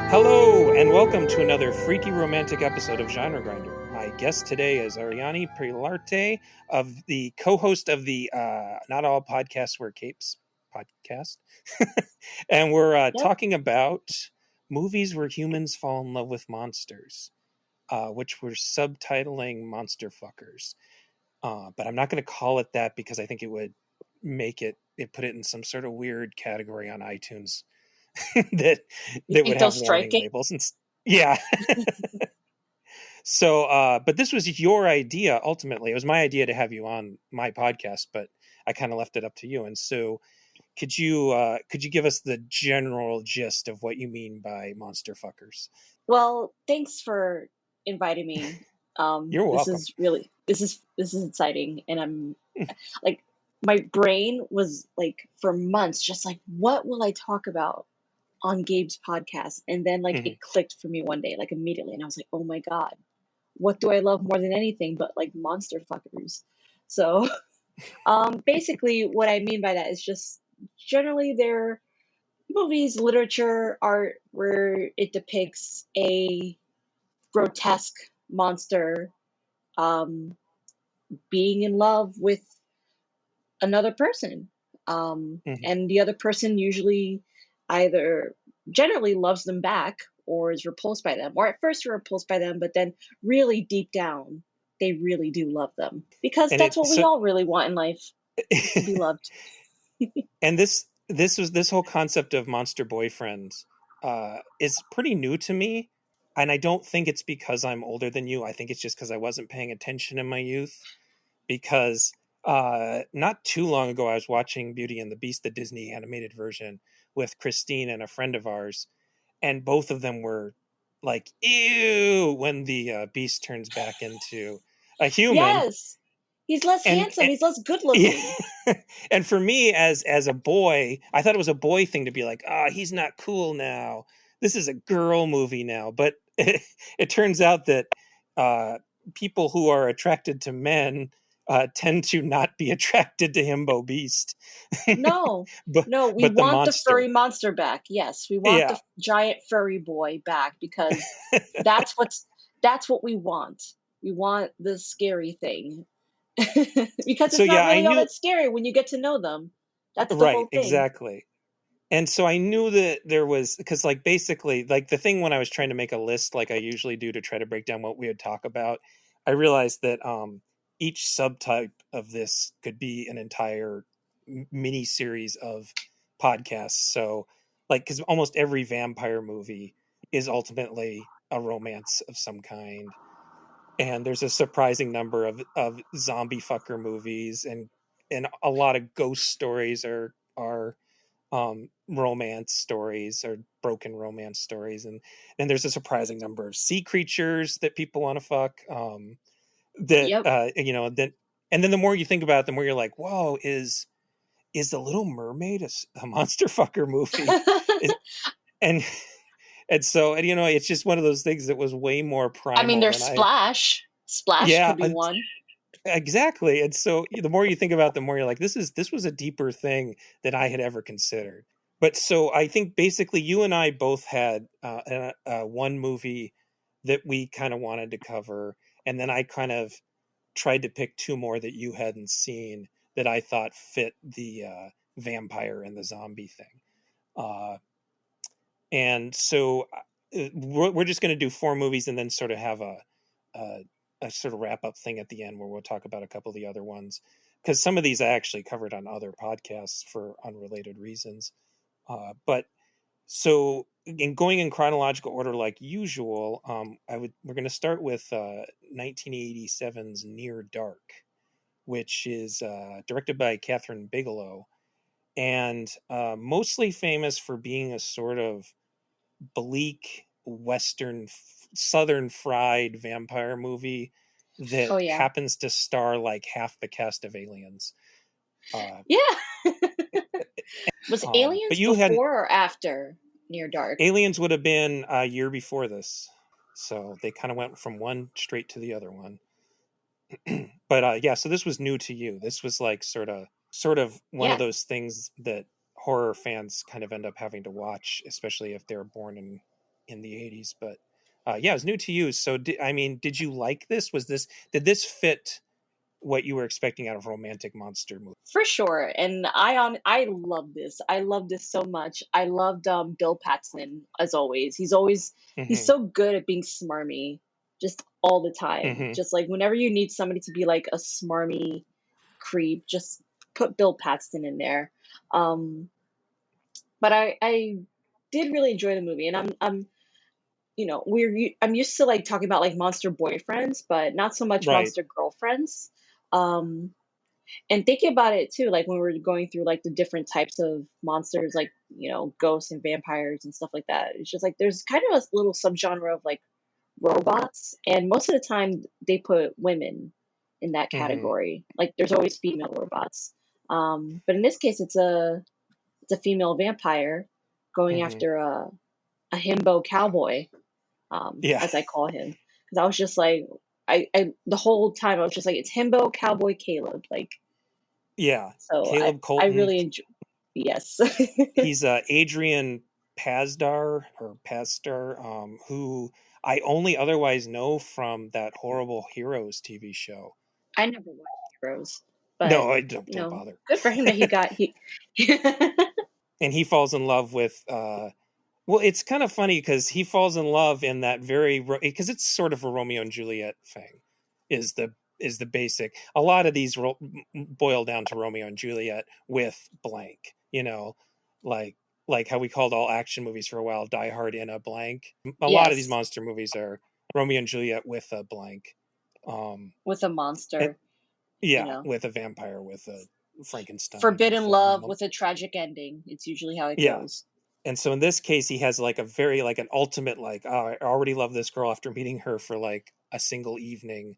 Hello, and welcome to another freaky romantic episode of Genre Grinder. My guest today is Arianny Pilarte, of the co-host of the Not All Podcasts Wear Capes podcast. And we're talking about movies where humans fall in love with monsters, which we're subtitling Monster Fuckers. But I'm not going to call it that because I think it would make it put it in some sort of weird category on iTunes that would have warning labels and yeah. So but this was your idea. Ultimately, it was my idea to have you on my podcast, but I kind of left it up to you. And so could you give us the general gist of what you mean by monster fuckers? Well, thanks for inviting me. You're welcome. This is exciting, and I'm like, my brain was like for months just like, what will I talk about on Gabe's podcast? And then it clicked for me one day, like immediately, and I was like, oh my god, what do I love more than anything but like monster fuckers? So basically what I mean by that is just generally they're movies, literature, art where it depicts a grotesque monster being in love with another person. And the other person usually either generally loves them back or is repulsed by them, or at first you're repulsed by them, but then really deep down, they really do love them. Because that's what we all really want in life, to be loved. And this whole concept of monster boyfriends is pretty new to me. And I don't think it's because I'm older than you. I think it's just because I wasn't paying attention in my youth. Because not too long ago, I was watching Beauty and the Beast, the Disney animated version, with Christine and a friend of ours. And both of them were like, ew, when the Beast turns back into a human. Yes. He's less handsome. He's less good looking. And for me, as a boy, I thought it was a boy thing to be like, he's not cool now. This is a girl movie now. But it turns out that people who are attracted to men tend to not be attracted to Himbo Beast. No, we want the furry monster back. Yes, we want the giant furry boy back because that's what we want. We want the scary thing. Because it's not really all that scary when you get to know them. That's the whole thing. Exactly. And so I knew that there was, because like basically like the thing when I was trying to make a list like I usually do to try to break down what we would talk about, I realized that each subtype of this could be an entire mini series of podcasts. So like, because almost every vampire movie is ultimately a romance of some kind. And there's a surprising number of zombie fucker movies, and a lot of ghost stories are romance stories or broken romance stories, and there's a surprising number of sea creatures that people want to fuck. That and then the more you think about it, the more you're like, whoa, is the Little Mermaid a monster fucker movie? and so it's just one of those things that was way more primal. I mean, there's Splash. Splash could be one. Exactly. And so the more you think about it, the more you're like, this was a deeper thing than I had ever considered. But so I think basically you and I both had one movie that we kind of wanted to cover. And then I kind of tried to pick two more that you hadn't seen that I thought fit the vampire and the zombie thing. And so we're just going to do 4 movies and then sort of have a sort of wrap up thing at the end where we'll talk about a couple of the other ones, because some of these I actually covered on other podcasts for unrelated reasons. But so in going in chronological order, like usual, we're going to start with 1987's Near Dark, which is directed by Kathryn Bigelow, and mostly famous for being a sort of bleak Western, Southern fried vampire movie that happens to star like half the cast of Aliens. Was Aliens before or after Near Dark? Aliens would have been a year before this, so they kind of went from one straight to the other one. But so this was new to you. This was like sort of one of those things that horror fans kind of end up having to watch, especially if they're born in in the 80s. But yeah, it was new to you. So did you like this? Did this fit what you were expecting out of romantic monster movie? For sure. And I love this. I love this so much. I loved Bill Paxton as always. He's Hmm. so good at being smarmy just all the time. Hmm. Just like whenever you need somebody to be like a smarmy creep, just put Bill Paxton in there. Um but I did really enjoy the movie, and I'm I'm used to like talking about like monster boyfriends, but not so much Right. monster girlfriends. Um and thinking about it too, like when we are going through like the different types of monsters, like ghosts and vampires and stuff like that, it's just like there's kind of a little subgenre of like robots, and most of the time they put women in that Hmm. category. Like there's always female robots, but in this case it's a female vampire going Hmm. after a himbo cowboy, Yeah. as I call him, because I was just like, I the whole time I was just like, it's himbo cowboy Caleb, like. Yeah. So Caleb I Colton. really enjoy. Yes. He's Adrian Pasdar or Pastar, who I only otherwise know from that horrible Heroes TV show. I never watched Heroes, but No, I don't bother. good for him that he got he. And he falls in love with well, it's kind of funny because he falls in love in that very because it's sort of a Romeo and Juliet thing, is the basic. A lot of these boil down to Romeo and Juliet with blank, like like how we called all action movies for a while Die Hard in a blank. A lot of these Yes, monster movies are Romeo and Juliet with a blank. with a And, monster, you yeah, know, with a vampire with a Frankenstein forbidden with a love with a tragic ending. It's usually how it yeah. goes. And so in this case, he has like a very like an ultimate like, oh, I already love this girl after meeting her for like a single evening.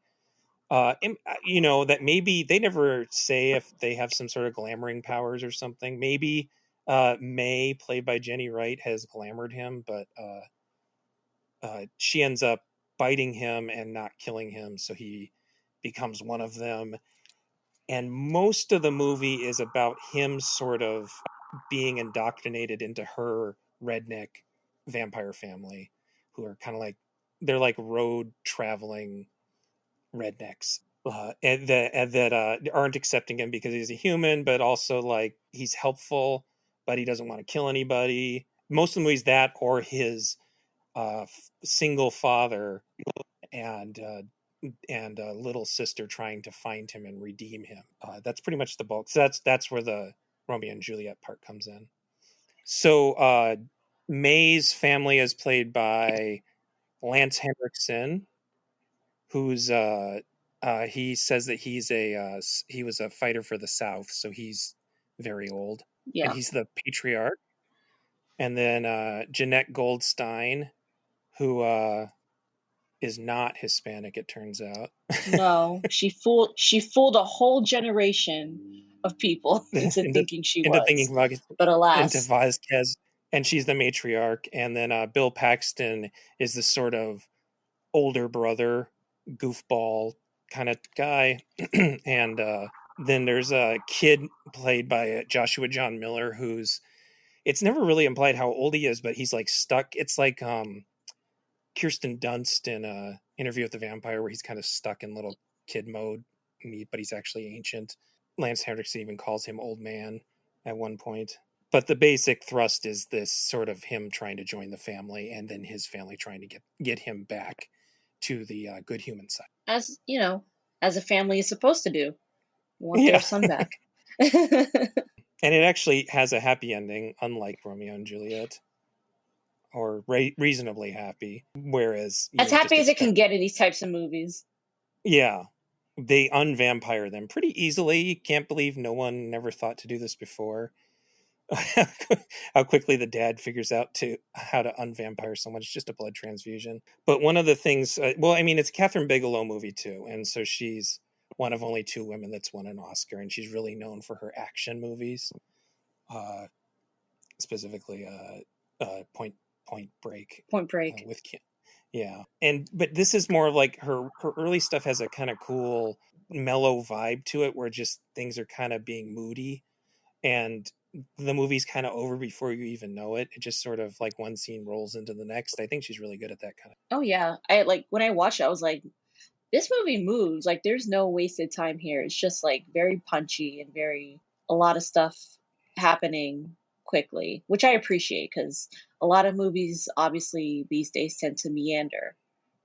That maybe they never say if they have some sort of glamoring powers or something. Maybe May, played by Jenny Wright, has glamored him, but she ends up biting him and not killing him, so he becomes one of them. And most of the movie is about him sort of being indoctrinated into her redneck vampire family, who are kind of like they're like road traveling rednecks, and that aren't accepting him because he's a human, but also like he's helpful, but he doesn't want to kill anybody. Most of the movie's that, or his single father and little sister trying to find him and redeem him. That's pretty much the bulk. So that's where the Romeo and Juliet part comes in. So May's family is played by Lance Henriksen, who's he says that he was a fighter for the South, so he's very old, and Yeah. he's the patriarch. And then Jeanette Goldstein, who is not Hispanic, it turns out. No, she fooled a whole generation of people into into thinking she into was, thinking about but into alas, Vasquez, and she's the matriarch. And then Bill Paxton is the sort of older brother, goofball kind of guy, and then there's a kid played by Joshua John Miller, who's it's never really implied how old he is, but he's like stuck. It's like Kirsten Dunst in Interview with the Vampire, where he's kind of stuck in little kid mode, but he's actually ancient. Lance Henriksen even calls him old man at one point. But the basic thrust is this sort of him trying to join the family, and then his family trying to get him back to the good human side. as as a family is supposed to do, want their Yeah, son back. and it actually has a happy ending, unlike Romeo and Juliet, or reasonably happy. Whereas you As would happy just as it can expect, get in these types of movies. yeah, they unvampire them pretty easily. You can't believe no one never thought to do this before. How quickly the dad figures out to how to unvampire someone. It's just a blood transfusion. But one of the things, well, I mean, it's a Kathryn Bigelow movie too, and so she's one of only two women that's won an Oscar, and she's really known for her action movies, uh, specifically Point Break Point Break. with Kim. Yeah, and but this is more like her early stuff has a kind of cool mellow vibe to it, where just things are kind of being moody, and the movie's kind of over before you even know it. It just sort of like one scene rolls into the next. I think she's really good at that kind of. Oh yeah, I like when I watched it, I was like, this movie moves. Like, there's no wasted time here. It's just like very punchy and very a lot of stuff happening quickly, which I appreciate because a lot of movies obviously these days tend to meander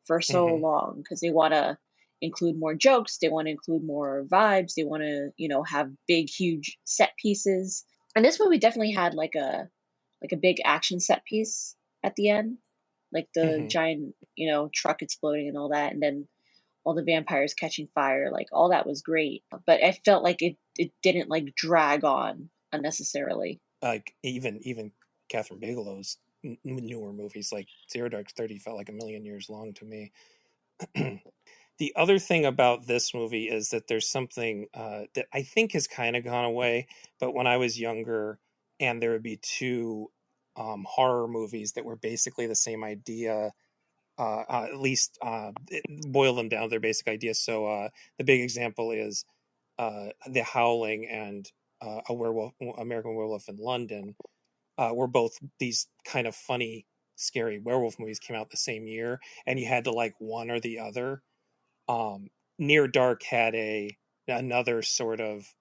for so Mm-hmm. long because they want to include more jokes, they want to include more vibes, they want to, have big huge set pieces. And this movie definitely had like a big action set piece at the end, like the Mm-hmm. giant, truck exploding and all that, and then all the vampires catching fire, like all that was great. But I felt like it didn't like drag on unnecessarily. Like even Kathryn Bigelow's newer movies, like Zero Dark 30, felt like a million years long to me. The other thing about this movie is that there's something that I think has kind of gone away. But when I was younger, and there would be two horror movies that were basically the same idea. At least boil them down to their basic ideas. So the big example is The Howling and a werewolf, American Werewolf in London, were both these kind of funny, scary werewolf movies came out the same year, and you had to like one or the other. Near Dark had another sort of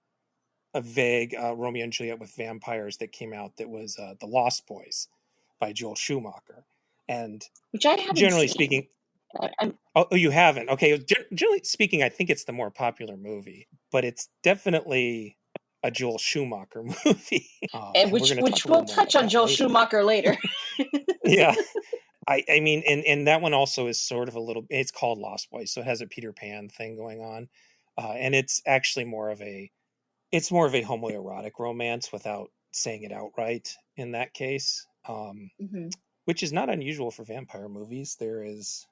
a vague Romeo and Juliet with vampires that came out that was The Lost Boys by Joel Schumacher. And Which I haven't generally seen. speaking, I'm oh, you haven't? Okay. Generally speaking, I think it's the more popular movie, but it's definitely a Joel Schumacher movie. and And we're which going to talk which a we'll little more touch about on that Joel later. Schumacher later. Yeah. I mean, and that one also is sort of a little, it's called Lost Boys. So it has a Peter Pan thing going on. And it's actually it's more of a homoerotic romance without saying it outright in that case. Hmm. Which is not unusual for vampire movies. There is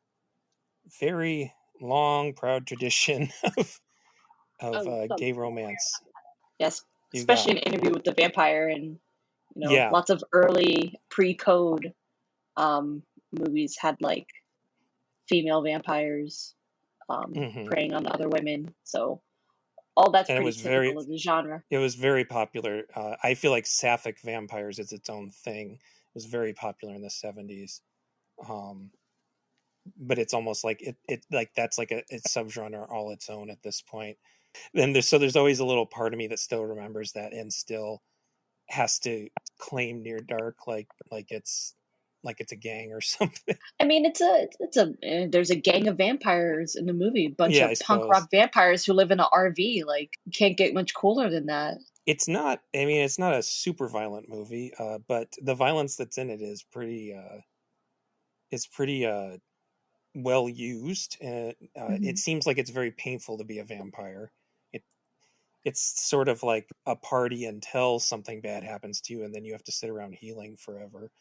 very long, proud tradition of Oh, gay romance. yes, You especially got an interview with the vampire and yeah, lots of early pre-code movies had like female vampires hmm preying on other women. So all that's and pretty typical of the genre. it was very popular. I feel like sapphic vampires is its own thing. It was very popular in the 70s. Um, but it's almost like it like that's like a it's subgenre all its own at this point. Then there's always a little part of me that still remembers that and still has to claim Near Dark like it's a gang or something. I mean, there's a gang of vampires in the movie, a bunch Yeah, I of punk suppose rock vampires who live in an RV. Like, you can't get much cooler than that. it's not. I mean, it's not a super violent movie, but the violence that's in it is pretty well used. It Hmm. seems like it's very painful to be a vampire. It it's sort of like a party until something bad happens to you, and then you have to sit around healing forever.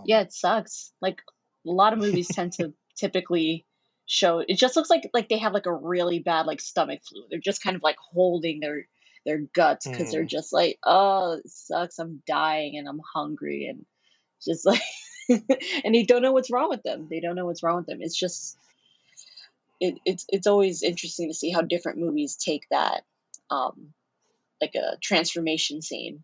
Yeah, it sucks. Like, a lot of movies tend to typically show it just looks like they have like a really bad like stomach flu. They're just kind of like holding their guts because they're Mm, just like, oh, it sucks. I'm dying and I'm hungry and just like, and they don't know what's wrong with them. They don't know what's wrong with them. It's just it's always interesting to see how different movies take that, um, like a transformation scene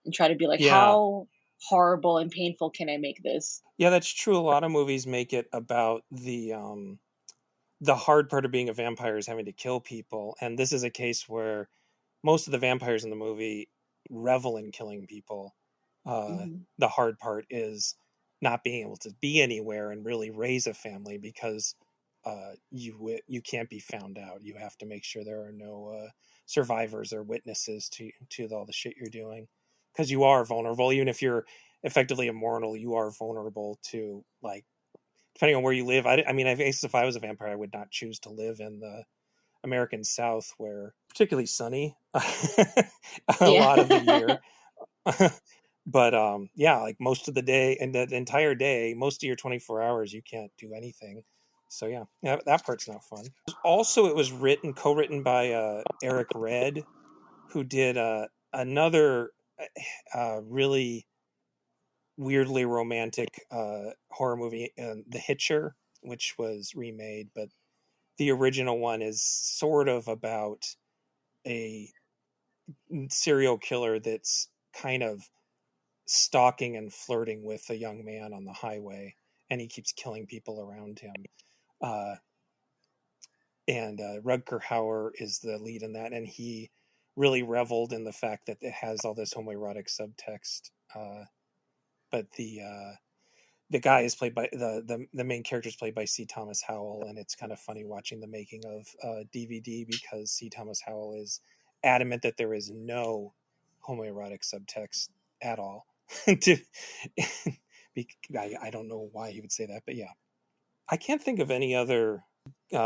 and try to be like, yeah, how horrible and painful can I make this? yeah, that's true. A lot of movies make it about the hard part of being a vampire is having to kill people, and this is a case where most of the vampires in the movie revel in killing people. Hmm. The hard part is not being able to be anywhere and really raise a family because you can't be found out. You have to make sure there are no survivors or witnesses to all the shit you're doing because you are vulnerable. Even if you're effectively immortal, you are vulnerable to like depending on where you live. I mean, I guess if I was a vampire, I would not choose to live in the American South, where particularly sunny a Yeah. lot of the year. But yeah, like most of the day and the entire day, most of your 24 hours, you can't do anything. So yeah, that part's not fun. Also, it was co-written by Eric Red, who did another really weirdly romantic horror movie, The Hitcher, which was remade, but the original one is sort of about a serial killer that's kind of stalking and flirting with a young man on the highway, and he keeps killing people around him. And Rutger Hauer is the lead in that, and he really reveled in the fact that it has all this homoerotic subtext. But the guy is played by the main character is played by C. Thomas Howell, and it's kind of funny watching the making of DVD because C. Thomas Howell is adamant that there is no homoerotic subtext at all. I don't know why he would say that, but yeah, I can't think of any other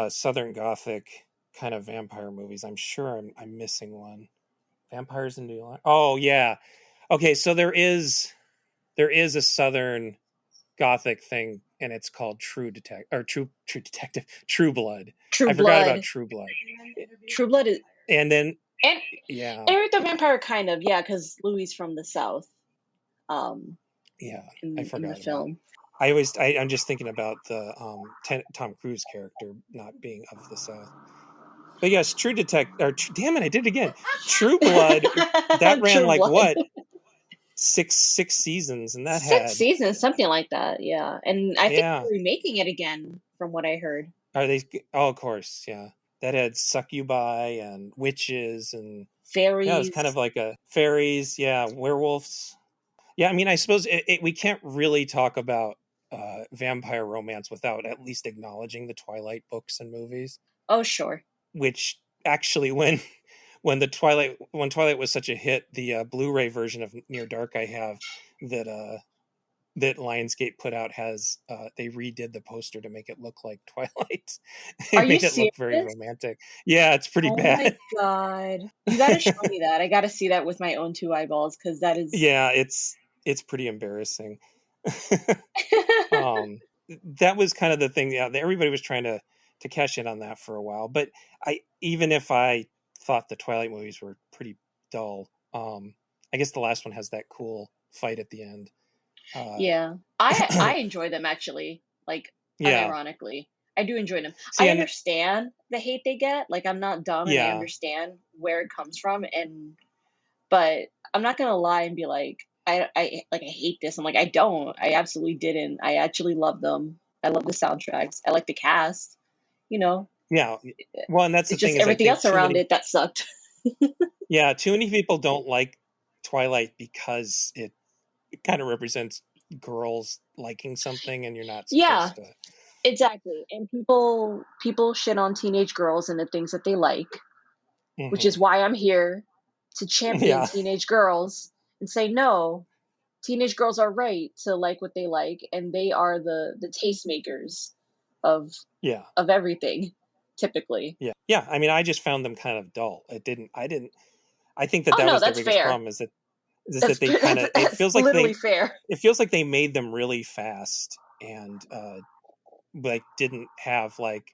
Southern Gothic kind of vampire movies. I'm sure I'm missing one. Vampires in New York. Oh yeah, okay. So there is a Southern Gothic thing, and it's called True Detective, True Blood. True I forgot Blood. about True Blood. True Blood is, And then and yeah, Eric the Vampire, kind of, yeah, because Louis from the South. yeah, I in forgot the about. film. I'm just thinking about the Tom Cruise character not being of the South. But yes, True Detective. Damn it, I did it again. True Blood. That ran True like Blood. what, six seasons, and that 6 had seasons, something like that. Yeah, and I think yeah. they're remaking it again, from what I heard. Are they? Oh, of course, yeah. That had succubi and witches and Fairies. yeah, it's kind of like a fairies. Yeah, werewolves. Yeah, I mean, I suppose we can't really talk about vampire romance without at least acknowledging the Twilight books and movies. Oh, sure. Which actually, when Twilight was such a hit, the Blu-ray version of Near Dark I have that Lionsgate put out has they redid the poster to make it look like Twilight. Are It you made it look very serious? romantic. Yeah, it's pretty Oh my bad. god. You gotta show me that. I gotta see that with my own 2 eyeballs, because that is. Yeah, it's pretty embarrassing. That was kind of the thing. Yeah, everybody was trying to cash in on that for a while. But even if I thought the Twilight movies were pretty dull, I guess the last one has that cool fight at the end. Yeah. I enjoy them, actually. Like, Yeah. unironically. I do enjoy them. See, I and understand the hate they get. Like, I'm not dumb, and I yeah, understand where it comes from, but I'm not gonna lie and be like, I hate this. I'm like, I don't. I absolutely didn't. I actually love them. I love the soundtracks. I like the cast. You know, yeah. Well, and that's the it's just thing is I everything think else around it that sucked. too many people don't like Twilight because it kind of represents girls liking something, and you're not Yeah, supposed to. exactly. And people shit on teenage girls and the things that they like, which Mm-hmm. is why I'm here to champion Yeah, teenage girls and say no. Teenage girls are right to like what they like, and they are the tastemakers of yeah, everything, typically. yeah. I mean, I just found them kind of dull. I didn't. I think that Oh that no, was their that's biggest fair. problem is that they kind of. That's literally fair. It feels like they made them really fast and like didn't have like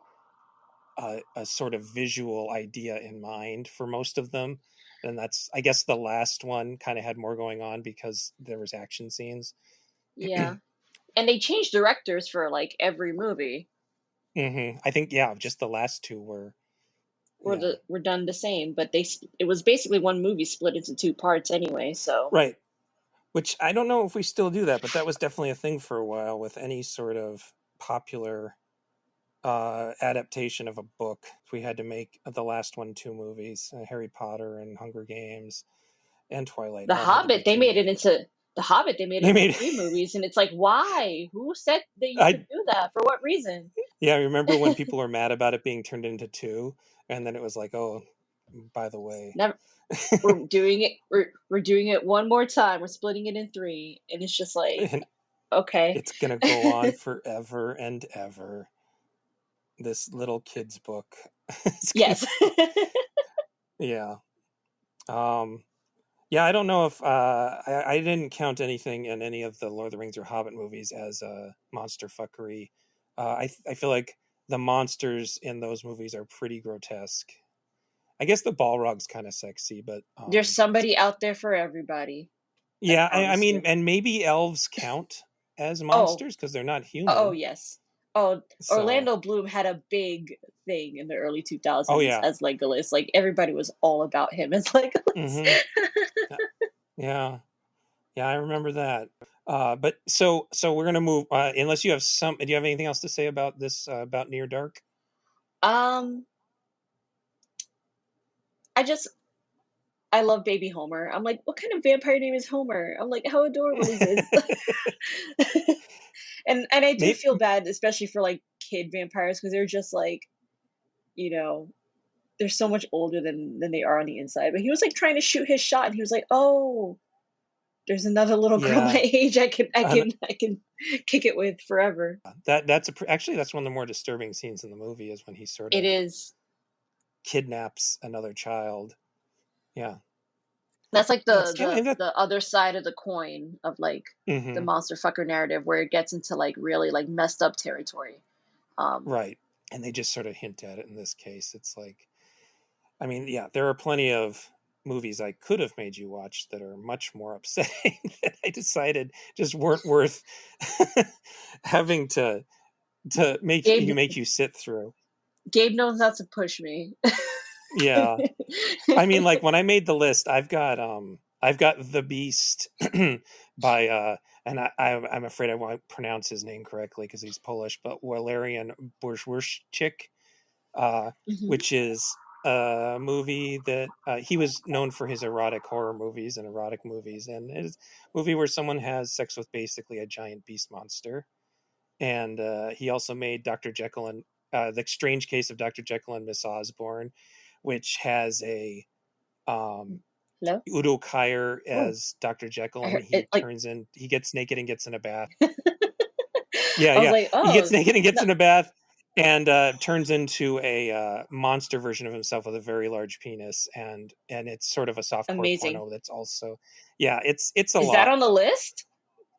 a sort of visual idea in mind for most of them. And that's, I guess, the last one kind of had more going on because there was action scenes. Yeah, and they changed directors for like every movie. I think yeah, just the last two were yeah, Were done the same, but it was basically one movie split into 2 parts anyway. So right. Which I don't know if we still do that, but that was definitely a thing for a while with any sort of popular adaptation of a book. We had to make the last one 2 movies, Harry Potter and Hunger Games and Twilight The all had to be Hobbit, they 2 made it movies. into the Hobbit. They made it They into made 3 movies, and it's like, why? Who said that you could I do that? For what reason? yeah, I remember when people were mad about it being turned into 2 and then it was like, "Oh, by the way." Never. We're doing it. We're doing it one more time. We're splitting it in 3, and it's just like, And okay. it's going to go on forever and ever. This little kid's book. Yes. Yeah. Yeah, I don't know if I didn't count anything in any of the Lord of the Rings or Hobbit movies as monster fuckery. I feel like the monsters in those movies are pretty grotesque. I guess the Balrog's kind of sexy, but There's somebody out there for everybody. I yeah, I promise mean, you. and maybe elves count as Oh, monsters because they're not oh human. yes. Oh, So, Orlando Bloom had a big thing in the early oh 2000s yeah, as Legolas. Like, everybody was all about him as Legolas. hmm Yeah. Yeah, I remember that. But so we're gonna move. Unless you have some, do you have anything else to say about this about Near Dark? Um, I just I love baby Homer. I'm like, what kind of vampire name is Homer? I'm like, how adorable is this? And I do Maybe, feel bad, especially for like kid vampires, because they're just like, you know, they're so much older than they are on the inside. But he was like trying to shoot his shot, and he was like, oh, there's another little girl yeah. my age Uh, I can kick it with forever. actually that's one of the more disturbing scenes in the movie is when he sort It of is. kidnaps another child. Yeah, That's like that's yeah, and that. the other side of the coin of like the Hmm. monster fucker narrative, where it gets into like really like messed up territory. Um, Right, and they just sort of hint at it in this case. It's like, I mean, yeah, there are plenty of movies I could have made you watch that are much more upsetting that I decided just weren't worth having to Gabe make you sit through. Gabe knows not to push me. Yeah. I mean, like when I made the list, I've got The Beast by and I'm afraid I won't pronounce his name correctly because he's Polish, but Walerian Borzwishczyk, uh, Mhm. which is a movie that he was known for his erotic horror movies and erotic movies, and it's a movie where someone has sex with basically a giant beast monster. And he also made Dr. Jekyll and The Strange Case of Dr. Jekyll and Miss Osborne, which has a Hello? Udo Kier Oh, as Dr. Jekyll, I and heard it like he gets naked and gets in a bath. I Yeah, was yeah, like, he gets oh, naked and gets no, in a bath, and turns into a monster version of himself with a very large penis, and it's sort of a softcore amazing. porno. That's also, yeah, it's a Is that lot. on the list?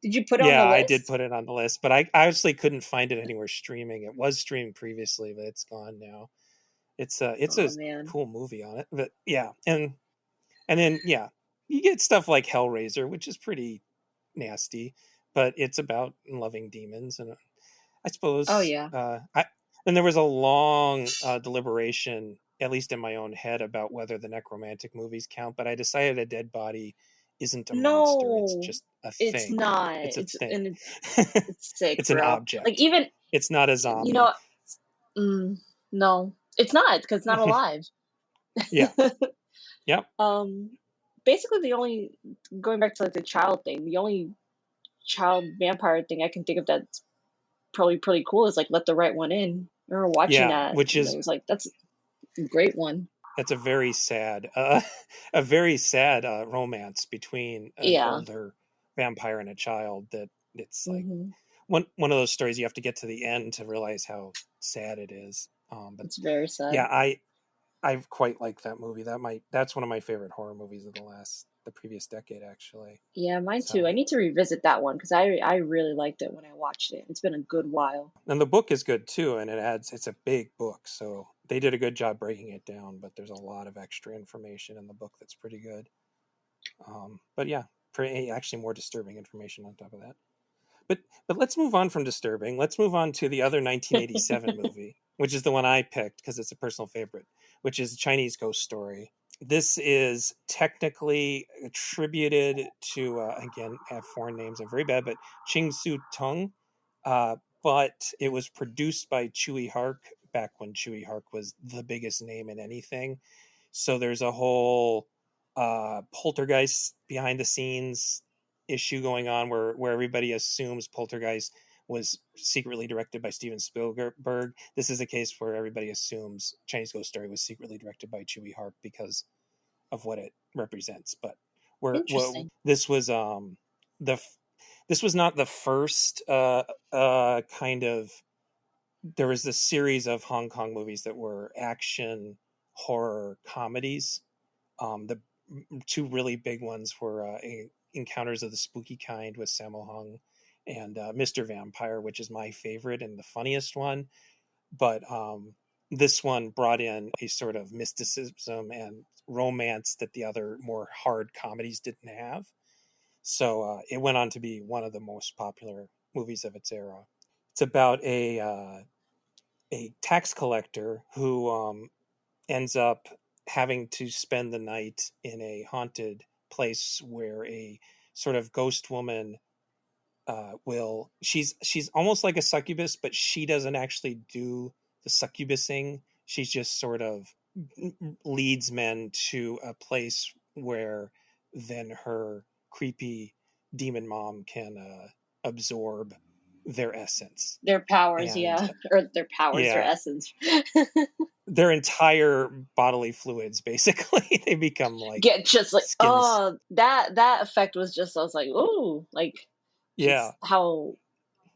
Did you put it on Yeah, the I did list? put it on the list, but I actually couldn't find it anywhere streaming. It was streamed previously, but it's gone now. It's a Oh man. cool movie on it, but yeah, and then yeah, you get stuff like Hellraiser, which is pretty nasty, but it's about loving demons, and I Oh suppose yeah. I and there was a long deliberation, at least in my own head, about whether the necromantic movies count. But I decided a dead body isn't a monster; it's No, just a it's thing. not. It's a It's thing. and it's sick, It's an bro. Like object. even It's not a you zombie. know, no, it's not because it's not alive. Yeah. Yep. um, basically the only going back to like the child thing, the only child vampire thing I can think of that's probably pretty cool is like Let the Right One In. I remember watching Yeah, that which and it is was like that's a great one. that's a very sad, a very sad romance between an Yeah. older vampire and a child. That it's like Hmm. one of those stories you have to get to the end to realize how sad it is. But It's very sad. yeah, I quite like that movie. That's one of my favorite horror movies of the previous decade, actually. Yeah, mine too. I So, need to revisit that one because I really liked it when I watched it. It's been a good while. and the book is good too, and it's a big book, so they did a good job breaking it down. But there's a lot of extra information in the book that's pretty good. But yeah, pretty actually more disturbing information on top of that. But let's move on from disturbing. Let's move on to the other 1987 movie, which is the one I picked because it's a personal favorite, which is Chinese Ghost Story. This is technically attributed to again, I have foreign names. I'm very bad, but Ching Siu-Tung. But it was produced by Chewy Hark back when Chewy Hark was the biggest name in anything. So there's a whole poltergeist behind the scenes issue going on where everybody assumes Poltergeist was secretly directed by Steven Spielberg. This is a case where everybody assumes Chinese Ghost Story was secretly directed by Chewy Hark because of what it represents. But Interesting. this was the this was not the first kind of, there was this series of Hong Kong movies that were action horror comedies. The two really big ones were Encounters of the Spooky Kind with Sammo Hung and Mr. Vampire, which is my favorite and the funniest one. But this one brought in a sort of mysticism and romance that the other more hard comedies didn't have. So it went on to be one of the most popular movies of its era. It's about a tax collector who ends up having to spend the night in a haunted place where a sort of ghost woman she's almost like a succubus, but she doesn't actually do the succubusing. She's just sort of leads men to a place where then her creepy demon mom can absorb their essence Their powers, and yeah, or their powers, their yeah, essence. their entire bodily fluids basically. They become like Get just like, skins. oh, that effect was just, I was like, ooh, like Yeah. just how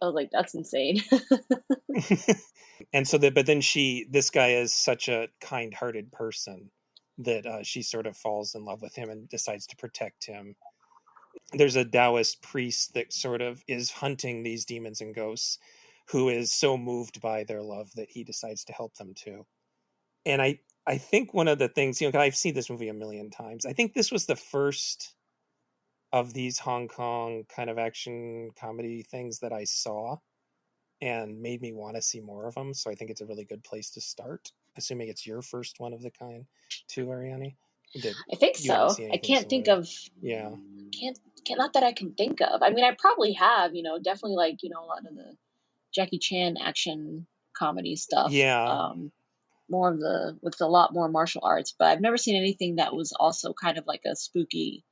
I was like, that's insane. And so that, but then this guy is such a kind-hearted person that she sort of falls in love with him and decides to protect him. There's a Taoist priest that sort of is hunting these demons and ghosts, who is so moved by their love that he decides to help them too. And I think one of the things, I've seen this movie a million times. I think this was the first of these Hong Kong kind of action comedy things that I saw and made me want to see more of them. So I think it's a really good place to start, assuming it's your first one of the kind too, Arianny. That I think you haven't so. seen I anything can't think similar. of Yeah. can't not that I can think of. I mean, I probably have, definitely like, a lot of the Jackie Chan action comedy stuff. Yeah. More of the with a lot more martial arts, but I've never seen anything that was also kind of like a spooky,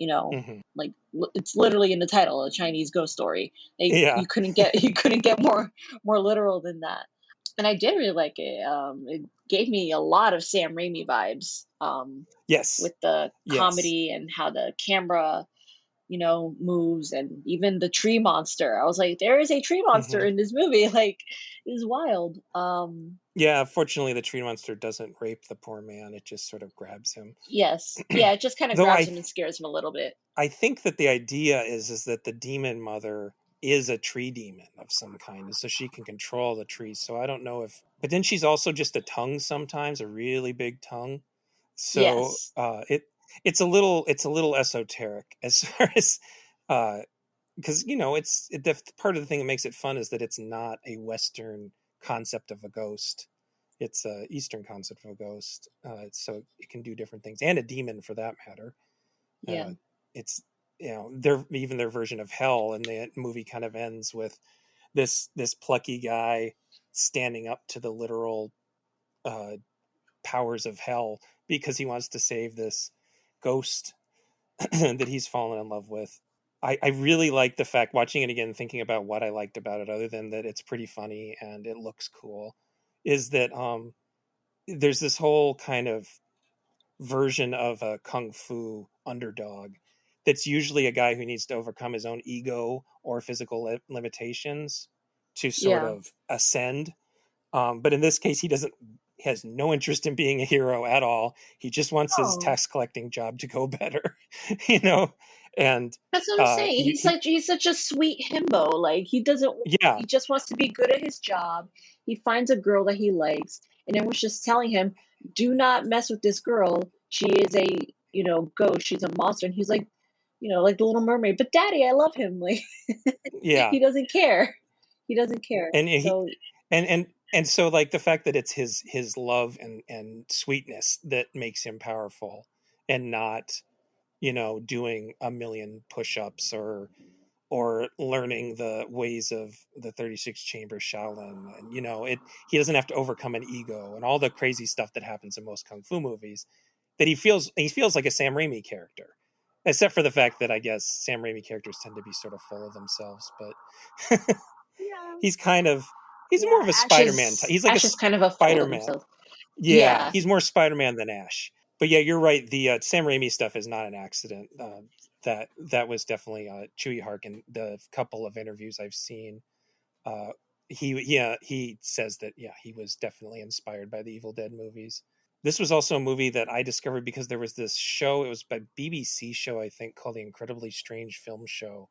Hmm. like it's literally in the title, a Chinese ghost story. Yeah. You couldn't get you couldn't get more literal than that. And I did really like it. It gave me a lot of Sam Raimi vibes. Yes. With the Yes. comedy and how the camera, moves, and even the tree monster. I was like, there is a tree monster Hmm. in this movie. Like, it's wild. Yeah. Fortunately, the tree monster doesn't rape the poor man. It just sort of grabs him. Yes. Yeah, it just kind of Though grabs him and scares him a little bit. I think that the idea is that the demon mother is a tree demon of some kind, and so she can control the trees. So I don't know if, but then she's also just a tongue sometimes, a really big tongue. So Yes. it's a little esoteric as far as because the part of the thing that makes it fun is that it's not a Western concept of a ghost. It's a Eastern concept of a ghost. So it can do different things, and a demon for that matter. Yeah. Uh, it's their version of hell, and the movie kind of ends with this plucky guy standing up to the literal uh, powers of hell because he wants to save this ghost that he's fallen in love with. I really like the fact, watching it again, thinking about what I liked about it, other than that it's pretty funny and it looks cool, is that there's this whole kind of version of a kung fu underdog that's usually a guy who needs to overcome his own ego or physical limitations to sort Yeah. of ascend. But in this case, he has no interest in being a hero at all. He just wants his Oh, tax collecting job to go better, you know. And that's what I'm saying. he He's such a sweet himbo. Like, he doesn't. yeah, He just wants to be good at his job. He finds a girl that he likes, and everyone's just telling him, "Do not mess with this girl. She is a ghost. She's a monster." And he's like, like the Little Mermaid. But Daddy, I love him. Like, yeah, he doesn't care. He doesn't care. and he So and so like the fact that it's his love and sweetness that makes him powerful, and not doing a million push-ups or learning the ways of the 36 chamber Shaolin, and he doesn't have to overcome an ego and all the crazy stuff that happens in most kung fu movies, that he feels like a Sam Raimi character, except for the fact that I guess Sam Raimi characters tend to be sort of full of themselves, but yeah, he's kind of he's more yeah. of a Spider-Man type. He's like a Ash is kind of a fool of Spider-Man. himself. Yeah, Yeah, he's more Spider-Man than Ash. But yeah, you're right. The Sam Raimi stuff is not an accident. That was definitely Chewie Harkin. The couple of interviews I've seen, uh, he says that he was definitely inspired by the Evil Dead movies. This was also a movie that I discovered because there was this show. It was by BBC show, I think, called The Incredibly Strange Film Show.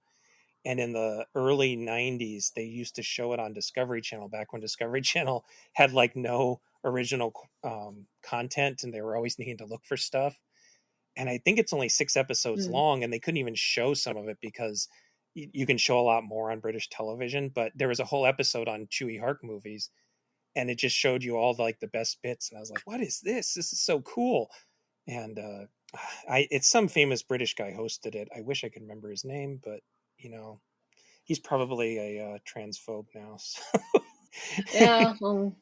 And in the early 90s, they used to show it on Discovery Channel, back when Discovery Channel had like no original content, and they were always needing to look for stuff. And I think it's only 6 episodes mm, long, and they couldn't even show some of it because you can show a lot more on British television. But there was a whole episode on Chewie Hark movies, and it just showed you all the best bits. And I was like, "What is this? This is so cool!" And it's some famous British guy hosted it. I wish I could remember his name, but he's probably a transphobe now. So. Yeah, well,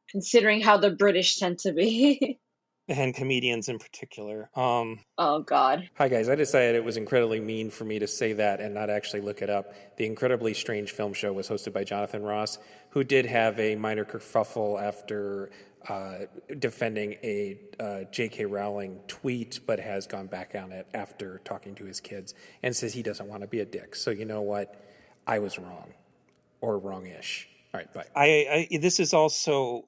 considering how the British tend to be. And comedians in particular. Oh God. Hi guys, I decided it was incredibly mean for me to say that and not actually look it up. The Incredibly Strange Film Show was hosted by Jonathan Ross, who did have a minor kerfuffle after defending a J.K. Rowling tweet, but has gone back on it after talking to his kids and says he doesn't want to be a dick. So you know what? I was wrong, or wrong-ish. All right, bye. This is also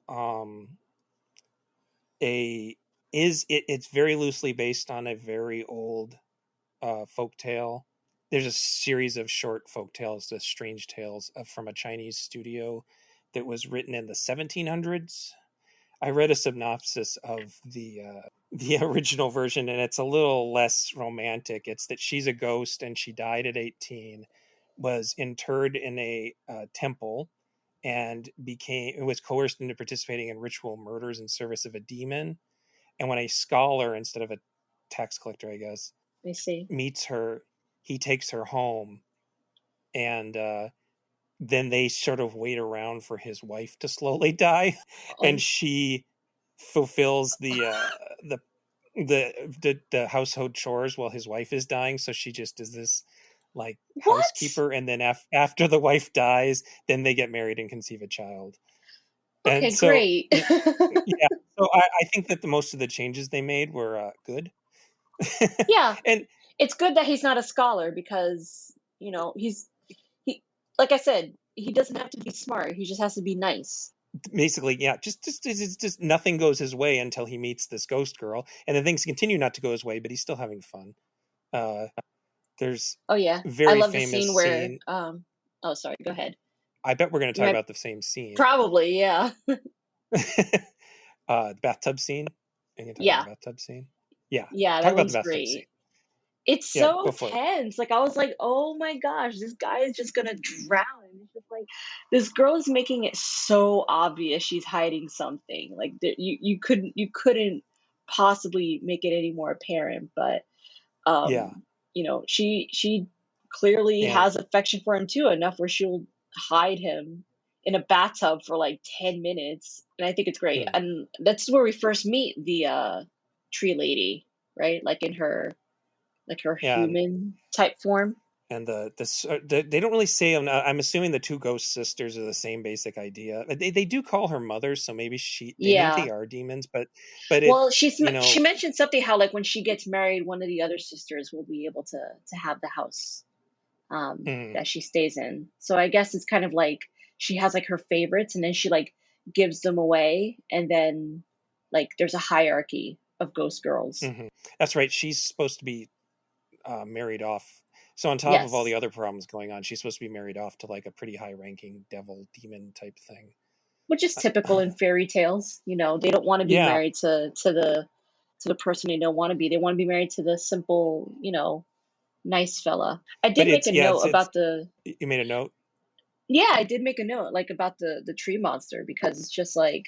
it's very loosely based on a very old folk tale. There's a series of short folk tales, the strange tales from a Chinese studio that was written in the 1700s. I read a synopsis of the original version, and it's a little less romantic. It's that she's a ghost and she died at 18, was interred in a temple, and was coerced into participating in ritual murders in service of a demon. And when a scholar, instead of a tax collector, I guess, I see. meets her, he takes her home, and then they sort of wait around for his wife to slowly die, and she fulfills the household chores while his wife is dying. So she just is this like What? housekeeper, and then after the wife dies, then they get married and conceive a child. And Okay, so great. yeah, so I think that most of the changes they made were good. Yeah, And it's good that he's not a scholar because he like I said, he doesn't have to be smart. He just has to be nice. basically, yeah, just nothing goes his way until he meets this ghost girl, and then things continue not to go his way, but he's still having fun. uh there's Oh yeah, I very love the famous scene where scene. oh sorry, go ahead. I bet we're going to You talk might about the same scene. probably, yeah. The bathtub scene. Are you going to talk about Yeah. the bathtub scene? Yeah, Yeah, talk that about the one's bathtub scene. great. It's Yeah, so go for it. tense. Like I was like, "Oh my gosh, this guy is just gonna drown." It's just like this girl is making it so obvious she's hiding something. Like you couldn't possibly make it any more apparent. But Yeah, she clearly and has affection for him too, enough where she'll hide him in a bathtub for like 10 minutes, and I think it's great. mm, And that's where we first meet the tree lady, right? Like her and human type form. and they don't really say them. I'm assuming the two ghost sisters are the same basic idea. They do call her mothers, so maybe they maybe Yeah. they are demons, but it Well, you she know mentioned something how like when she gets married, one of the other sisters will be able to have the house mm, that she stays in. So I guess it's kind of like she has like her favorites, and then she like gives them away, and then like there's a hierarchy of ghost girls. mhm. That's right. She's supposed to be married off. So on top of all the Yes, other problems going on, she's supposed to be married off to like a pretty high-ranking devil demon type thing. which is typical in fairy tales. They don't want to be Yeah, married to the person they don't want to be. They want to be married to the simple, nice fella. I but did make a note it's about the you made a note. Yeah, I did make a note like about the tree monster because it's just like,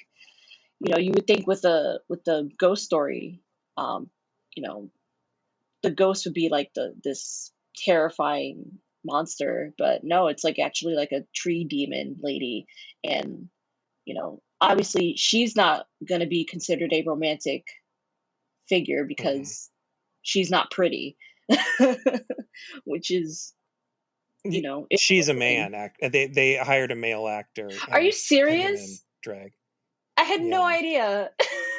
you would think with the ghost story, um, you know, the ghost would be like this terrifying monster, but no, it's like actually like a tree demon lady. And, obviously she's not gonna be considered a romantic figure Mhm. because she's not pretty. Which is, it's She's a a thing. man. They hired a male actor Are you and put him in serious? drag. I had no Yeah, idea.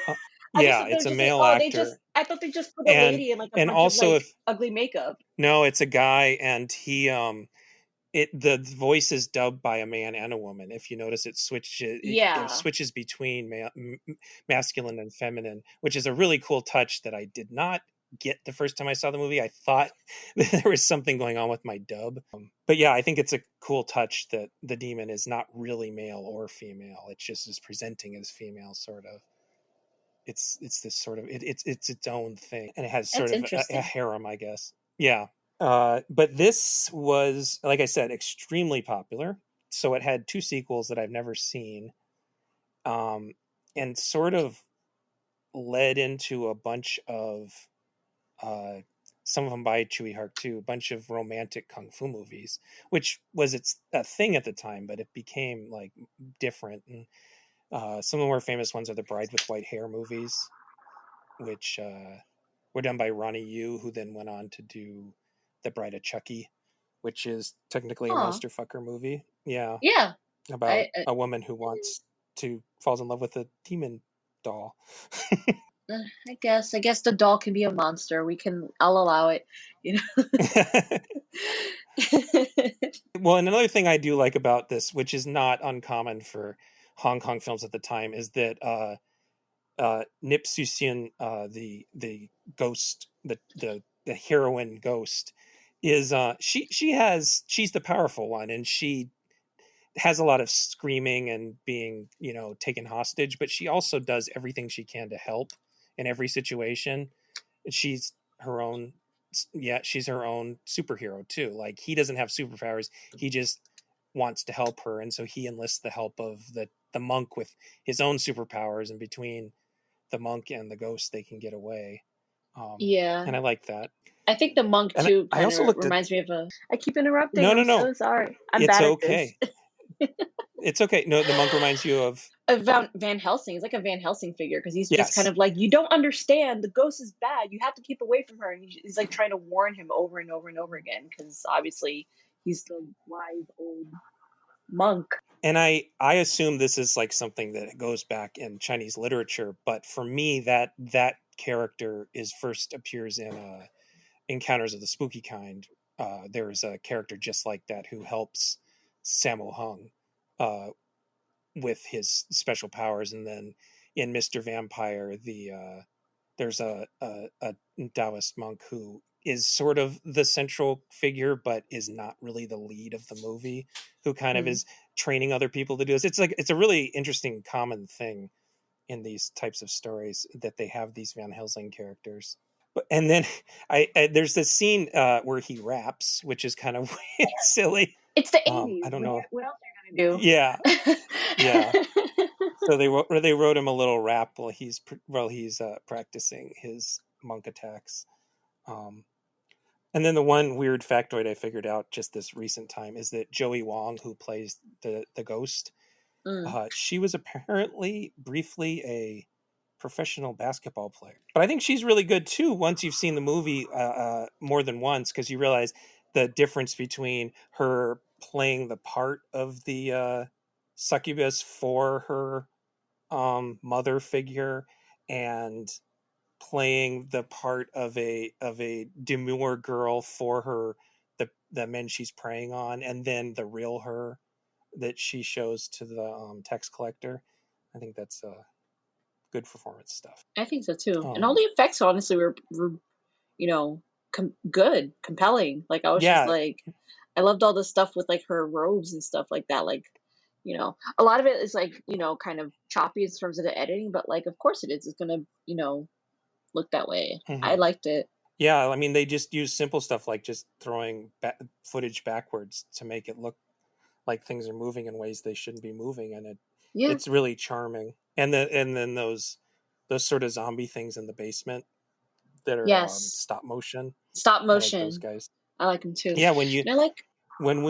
uh, I just yeah, thought they it's were a just like, male oh, they just actor, I thought they just put a and lady in like a and bunch of also like if ugly makeup. no, it's a guy, and the voice is dubbed by a man and a woman. If you notice, it Yeah. switches between masculine and feminine, which is a really cool touch that I did not get the first time I saw the movie. I thought that there was something going on with my dub, but yeah, I think it's a cool touch that the demon is not really male or female. It just is presenting as female, sort of. It's this sort of it's its own thing, and it has sort That's of a interesting. harem, I guess. Yeah. But this was, like I said, extremely popular. So it had two sequels that I've never seen, um, and sort of led into a bunch of some of them by Chewie Hark too, a bunch of romantic kung fu movies, which was its a thing at the time, but it became like different. And some of the more famous ones are the Bride with White Hair movies, which were done by Ronnie Yu, who then went on to do The Bride of Chucky, which is technically a Huh. monster fucker movie. Yeah, Yeah. about a woman who falls in love with a demon doll. I guess the doll can be a monster. I'll allow it. You know. Well, and another thing I do like about this, which is not uncommon for Hong Kong films at the time, is that Nip Susian, the ghost, the heroine ghost, is she's the powerful one, and she has a lot of screaming and being taken hostage, but she also does everything she can to help in every situation. She's her own she's her own superhero too. Like, he doesn't have superpowers, he just wants to help her, and so he enlists the help of the monk with his own superpowers, and between the monk and the ghost they can get away. Yeah. And I like that. I think the monk And too I kind also of looked at reminds me of a. I keep interrupting. no no I'm no so sorry. I'm it's bad at this. okay. It's okay. No, the monk reminds you of Van Helsing. He's like a Van Helsing figure because he's just kind yes. of like, you don't understand. The ghost is bad. You have to keep away from her. And he's like trying to warn him over and over and over again because obviously he's the wise old monk. And I assume this is like something that goes back in Chinese literature, but for me that character is first appears in Encounters of the Spooky Kind. There's a character just like that who helps Sammo Hung with his special powers, and then in Mr. Vampire, there's a Taoist monk who is sort of the central figure, but is not really the lead of the movie, who kind of is training other people to do this. It's a really interesting common thing in these types of stories that they have these Van Helsing characters. But and then there's this scene where he raps, which is kind of silly. It's the I 80s. don't know. What else are you gonna Yeah, yeah. do? So they wrote him a little rap while he's practicing his monk attacks. Um, and then the one weird factoid I figured out just this recent time is that Joey Wong, who plays the ghost, she was apparently briefly a professional basketball player. But I think she's really good too once you've seen the movie more than once, because you realize the difference between her playing the part of the succubus for her mother figure and playing the part of a demure girl for her the men she's preying on, and then the real her that she shows to the tax collector. I think that's good performance stuff. I think so too. And all the effects honestly were good, compelling. Like I was just Yeah. like, I loved all the stuff with like her robes and stuff like that. Like, a lot of it is like, kind of choppy in terms of the editing, but like, of course it is. It's gonna, look that way. I liked it. Yeah, I mean, they just use simple stuff like just throwing footage backwards to make it look like things are moving in ways they shouldn't be moving, and it's really charming. And then those sort of zombie things in the basement that are stop motion. Stop I like motion. those guys. I like them too. Yeah, when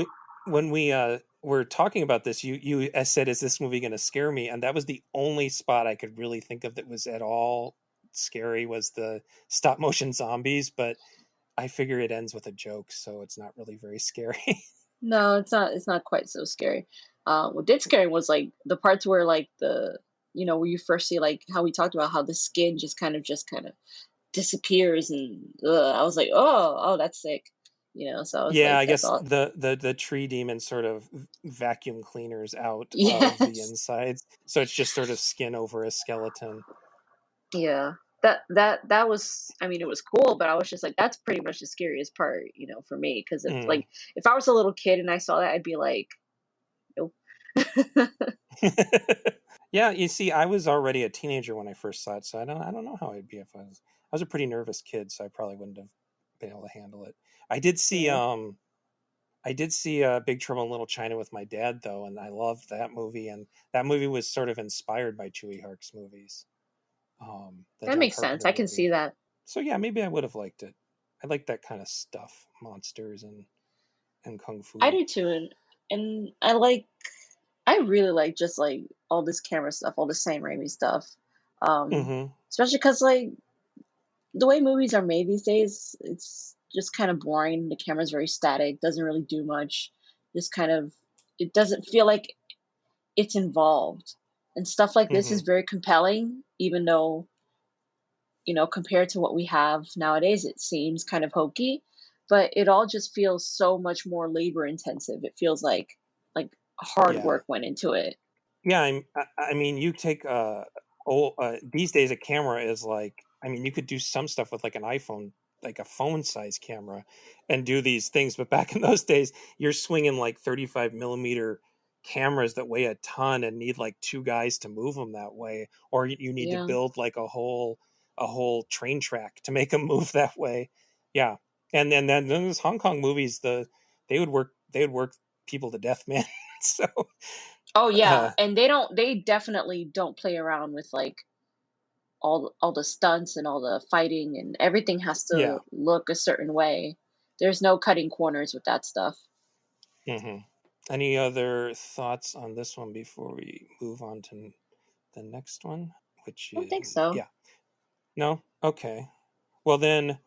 we were talking about this, you said, "Is this movie going to scare me?" And that was the only spot I could really think of that was at all scary, was the stop motion zombies. But I figure it ends with a joke, so it's not really very scary. No, it's not. It's not quite so scary. What did scare was like the parts where like where you first see like how we talked about how the skin just kind of disappears, and I was like, oh, that's sick. So I was yeah, like, I guess all... the tree demon sort of vacuum cleaners out of the insides, so it's just sort of skin over a skeleton. Yeah, that was. I mean, it was cool, but I was just like, that's pretty much the scariest part, for me. Because if I was a little kid and I saw that, I'd be like, nope. Yeah, you see, I was already a teenager when I first saw it, so I don't know how I'd be if I was a pretty nervous kid, so I probably wouldn't have been able to handle it. I did see Big Trouble in Little China with my dad though, and I loved that movie, and that movie was sort of inspired by Chewie Hark's movies. That makes sense. I can see that. So yeah, maybe I would have liked it. I like that kind of stuff, monsters and kung I fu. do too, and I really like just like all this camera stuff, all the Sam Raimi stuff. Mm-hmm. Especially because like the way movies are made these days, it's just kind of boring. The camera's very static, doesn't really do much. Just kind of, it doesn't feel like it's involved. And stuff like this Mm-hmm. is very compelling, even though, compared to what we have nowadays, it seems kind of hokey. But it all just feels so much more labor intensive. It feels like hard Yeah. work went into it. Yeah, I mean, you take these days a camera is like, I mean, you could do some stuff with like an iPhone, like a phone size camera, and do these things. But back in those days, you're swinging like 35 millimeter cameras that weigh a ton and need like two guys to move them that way, or you need to Yeah. build like a whole train track to make them move that way. Yeah, and then those Hong Kong movies, they would work people to death, man. So. Oh yeah, Uh, and they definitely don't play around with like all the stunts and all the fighting, and everything has yeah. to look a certain way. There's no cutting corners with that stuff. Hmm. Any other thoughts on this one before we move on to the next one? Which I don't think is, so. yeah. No? Okay. Well, then,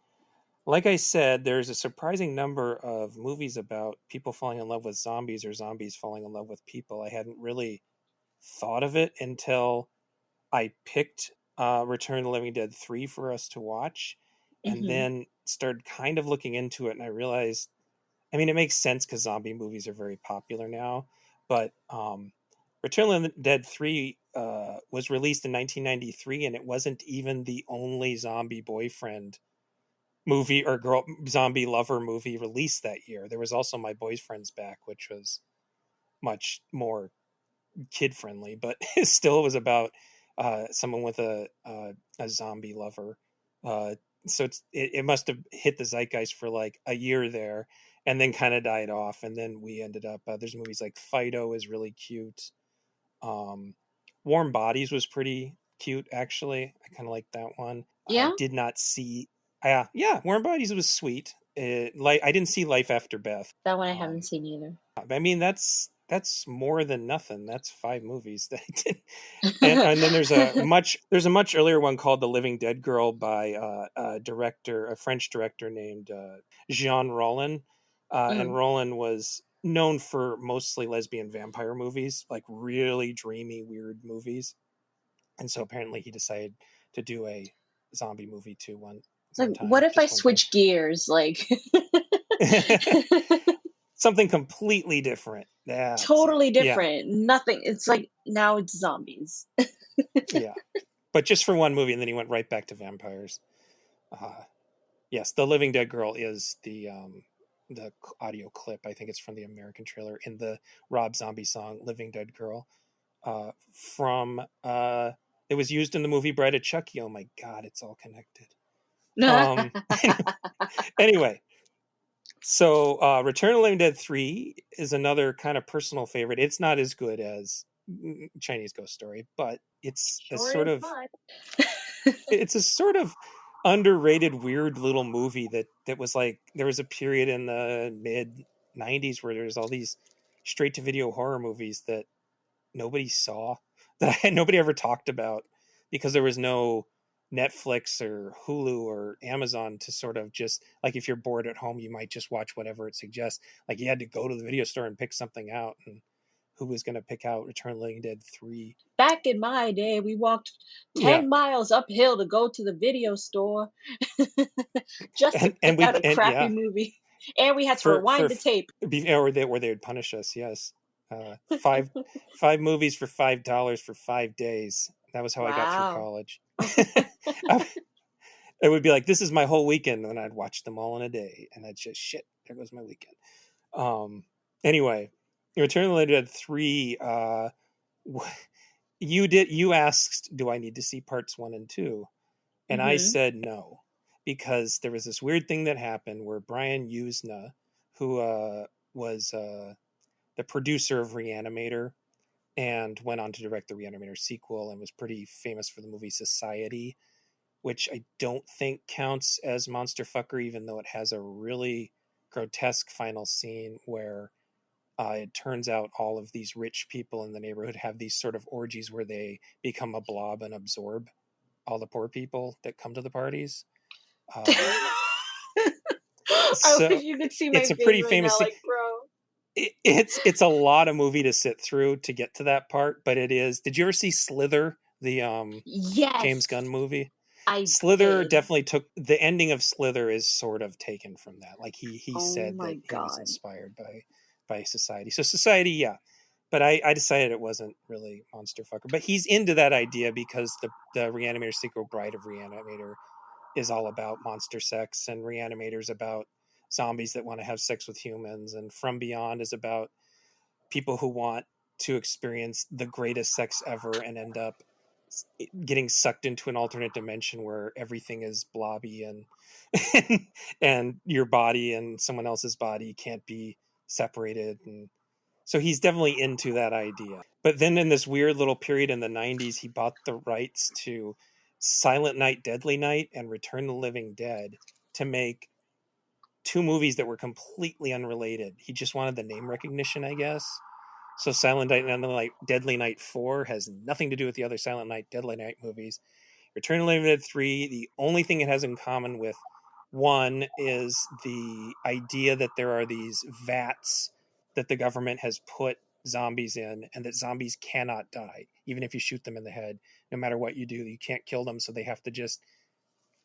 like I said, there's a surprising number of movies about people falling in love with zombies or zombies falling in love with people. I hadn't really thought of it until I picked Return of the Living Dead 3 for us to watch, and Hmm. then started kind of looking into it, and I realized, I mean, it makes sense because zombie movies are very popular now. But Return of the Dead 3 was released in 1993, and it wasn't even the only zombie boyfriend movie or girl zombie lover movie released that year. There was also My Boyfriend's Back, which was much more kid friendly, but still it was about someone with a zombie lover. Uh, so it must have hit the zeitgeist for like a year there, and then kind of died off. And then we ended up there's movies like Fido is really cute. Um, Warm Bodies was pretty cute actually. I kind of like that one. Yeah, Did not see. Yeah, Warm Bodies was sweet. Like I didn't see Life After Beth. that one I haven't Um, seen either. I mean, that's more than nothing. That's five movies that I did. And then there's a much earlier one called The Living Dead Girl by a French director named Jean Rollin. And Mm. Rollin was known for mostly lesbian vampire movies, like really dreamy, weird movies. And so apparently he decided to do a zombie movie too It's like, one what time, if I just one time. switch gears? Like, Something completely different. That's it. totally Yeah, different. Nothing. It's like now it's zombies. yeah. But just for one movie, and then he went right back to vampires. Uh, yes, the Living Dead Girl is the audio clip. I think it's from the American trailer in the Rob Zombie song "Living Dead Girl." From it was used in the movie Bride of Chucky. Oh my God, it's all connected. Um, anyway, so Return of the Living Dead 3 is another kind of personal favorite. It's not as good as Chinese Ghost Story, but Sure is fun. it's a sort of underrated weird little movie that was like there was a period in the mid 90s where there's all these straight to video horror movies that nobody saw, that nobody ever talked about, because there was no Netflix or Hulu or Amazon to sort of just like, if you're bored at home you might just watch whatever it suggests. Like you had to go to the video store and pick something out, and who was going to pick out Return of the Living Dead 3? Back in my day, we walked Yeah. 10 miles uphill to go to the video store just to And pick we out a and crappy yeah, movie. And we had to for rewind the tape. or they would punish us. Yes, five movies for $5 for 5 days. That was how I got through Wow. college. It would be like, this is my whole weekend, and I'd watch them all in a day, and I'd just shit. There goes my weekend. Um. Anyway, Return of the Living Dead 3. You asked, do I need to see parts 1 and 2? And I Hmm. said no, because there was this weird thing that happened where Brian Yuzna, who was the producer of Reanimator and went on to direct the Reanimator sequel and was pretty famous for the movie Society, which I don't think counts as monster fucker, even though it has a really grotesque final scene where it turns out all of these rich people in the neighborhood have these sort of orgies where they become a blob and absorb all the poor people that come to the parties. I So wish you could see my it's a face pretty right famous now, scene. like, bro. It's a lot of movie to sit through to get to that part, but it is. Did you ever see Slither, the James Yes, Gunn movie? I Slither did. definitely took the ending of Slither is sort of taken from that. Like he Oh said my that he was god. inspired by Society. So Society, yeah. But I decided it wasn't really monster fucker. But he's into that idea because the Reanimator sequel, Bride of Reanimator, is all about monster sex, and Reanimator's about zombies that want to have sex with humans, and From Beyond is about people who want to experience the greatest sex ever and end up getting sucked into an alternate dimension where everything is blobby and and your body and someone else's body can't be separated. And so he's definitely into that idea. But then in this weird little period in the 90s, he bought the rights to Silent Night, Deadly Night, and Return the Living Dead to make two movies that were completely unrelated. He just wanted the name recognition, I guess. So Silent Night, Deadly Night 4 has nothing to do with the other Silent Night, Deadly Night movies. Return of the Living Dead 3, the only thing it has in common with one is the idea that there are these vats that the government has put zombies in, and that zombies cannot die even if you shoot them in the head. No matter what you do, you can't kill them, so they have to just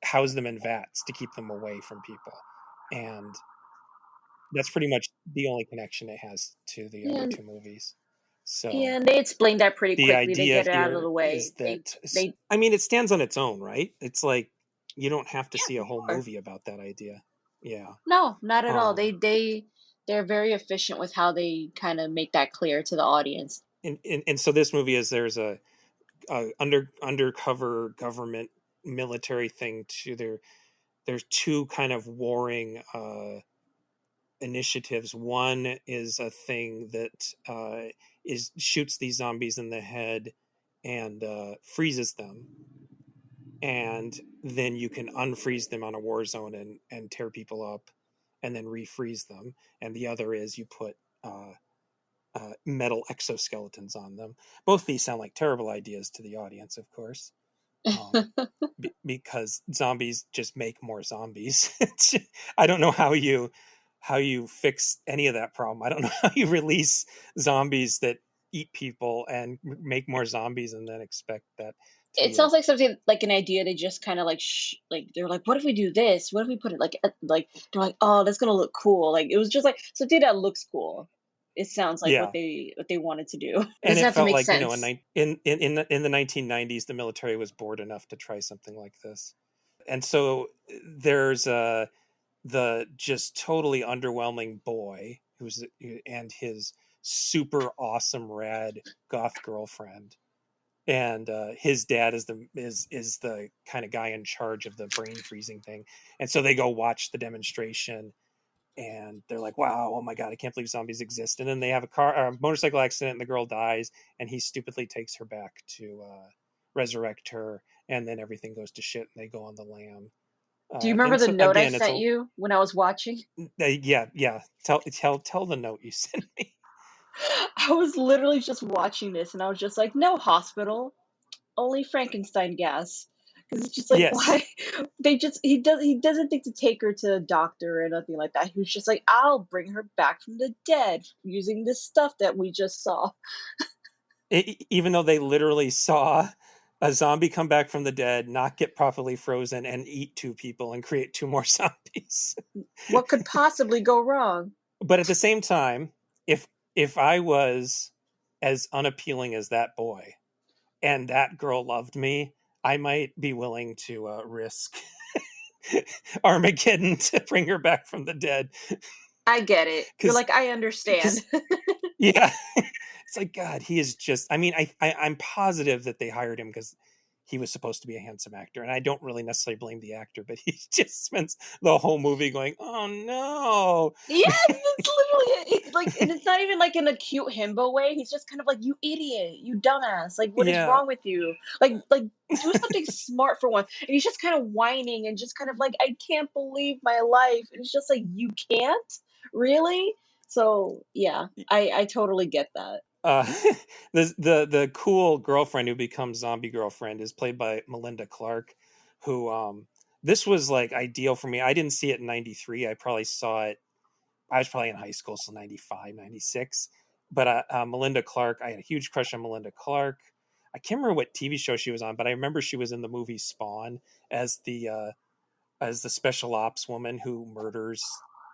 house them in vats to keep them away from people. And that's pretty much the only connection it has to the other And two movies. So and they explained that pretty the quickly. They idea get it out of the here is way. that, They I mean, it stands on its own, right? It's like you don't have to yeah, see a whole sure. movie about that idea. Yeah. No, not at all. Um They're very efficient with how they kind of make that clear to the audience. and so this movie is there's a undercover government military thing to there's two kind of warring initiatives. One is a thing that is shoots these zombies in the head and freezes them, and then you can unfreeze them on a war zone and tear people up and then refreeze them. And the other is you put metal exoskeletons on them. Both these sound like terrible ideas to the audience, of course, um, because zombies just make more zombies. I don't know how you fix any of that problem. I don't know how you release zombies that eat people and make more zombies and then expect that to It be a sounds like something like an idea they just kind of like like they're like, what if we do this? What if we put it like they're like, oh, that's gonna look cool. Like it was just like something that looks cool. It sounds like yeah. what they wanted to do. It And doesn't it have to felt make like, you know, sense. in the 1990s, the military was bored enough to try something like this. And so there's the just totally underwhelming boy who's and his super awesome rad goth girlfriend, and his dad is the kind of guy in charge of the brain freezing thing. And so they go watch the demonstration, and they're like, wow, oh my god, I can't believe zombies exist. And then they have a motorcycle accident and the girl dies, and he stupidly takes her back to resurrect her, and then everything goes to shit and they go on the lam. Do you remember And the so note I again, it's sent a you when I was watching? yeah. Tell the note you sent me. I was literally just watching this and I was just like, no hospital, only Frankenstein gas. Because it's just like, Yes. why? He doesn't think to take her to a doctor or nothing like that. He was just like, I'll bring her back from the dead using this stuff that we just saw. Even though they literally saw a zombie come back from the dead, not get properly frozen, and eat two people and create two more zombies. What could possibly go wrong? But at the same time, if I was as unappealing as that boy and that girl loved me, I might be willing to risk Armageddon to bring her back from the dead. I get it. You're Because like, I understand. because yeah, it's like God. He is just. I mean, I'm positive that they hired him because he was supposed to be a handsome actor. And I don't really necessarily blame the actor, but he just spends the whole movie going, "Oh no." Yes, it's literally it's like, and it's not even like in a cute himbo way. He's just kind of like, "You idiot, you dumbass! Like, what is Yeah. wrong with you? Like, do something smart for once." And he's just kind of whining and just kind of like, "I can't believe my life." And it's just like, you can't really. So yeah, I totally get that. Uh, the cool girlfriend who becomes zombie girlfriend is played by Melinda Clark, who this was like ideal for me. I didn't see it in '93. I probably saw it. I was probably in high school, so '95, '96. But Melinda Clark, I had a huge crush on Melinda Clark. I can't remember what TV show she was on, but I remember she was in the movie Spawn as the special ops woman who murders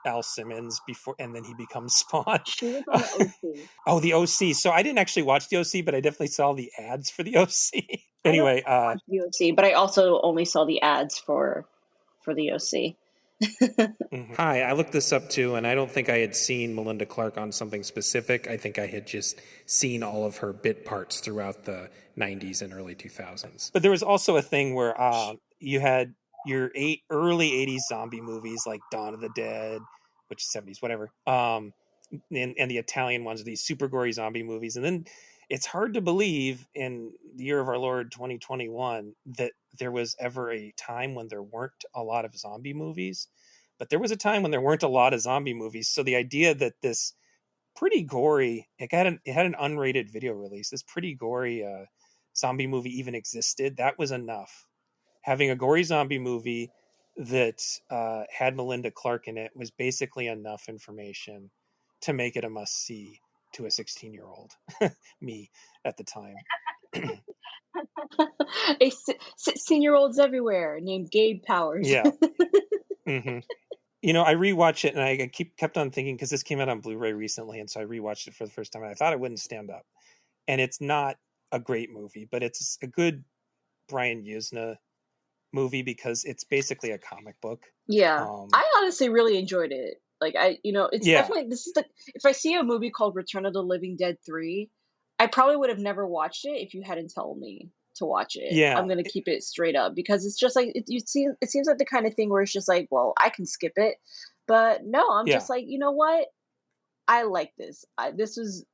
Al Simmons before, and then he becomes Spawn. She was on the OC. Oh, the OC. So I didn't actually watch the OC, but I definitely saw the ads for the OC. I don't Anyway, watch the OC, but I also only saw the ads for the OC. Hi, I looked this up too, and I don't think I had seen Melinda Clark on something specific. I think I had just seen all of her bit parts throughout the '90s and early 2000s. But there was also a thing where you had your early '80s zombie movies like Dawn of the Dead, which is '70s, whatever. And the Italian ones, these super gory zombie movies, and then it's hard to believe in the year of our Lord 2021 that there was ever a time when there weren't a lot of zombie movies, but there was a time when there weren't a lot of zombie movies. So the idea that this pretty gory, it had an unrated video release, this pretty gory zombie movie even existed, that was enough. Having a gory zombie movie that had Melinda Clark in it was basically enough information to make it a must see to a 16-year-old me at the time. A 16-year-olds everywhere named Gabe Powers. Yeah. Hmm. You know, I rewatched it and I kept on thinking, because this came out on Blu-ray recently, and so I rewatched it for the first time, and I thought it wouldn't stand up. And it's not a great movie, but it's a good Brian Yuzna movie because it's basically a comic book. Yeah, Um, I honestly really enjoyed it. Like it's yeah, definitely this is the if I see a movie called Return of the Living Dead 3, I probably would have never watched it if you hadn't told me to watch it. I'm yeah, gonna keep it straight up because it's just like it seems like the kind of thing where it's just like, well, I can skip it, but no, I'm yeah. just like, you know what? I like this. This was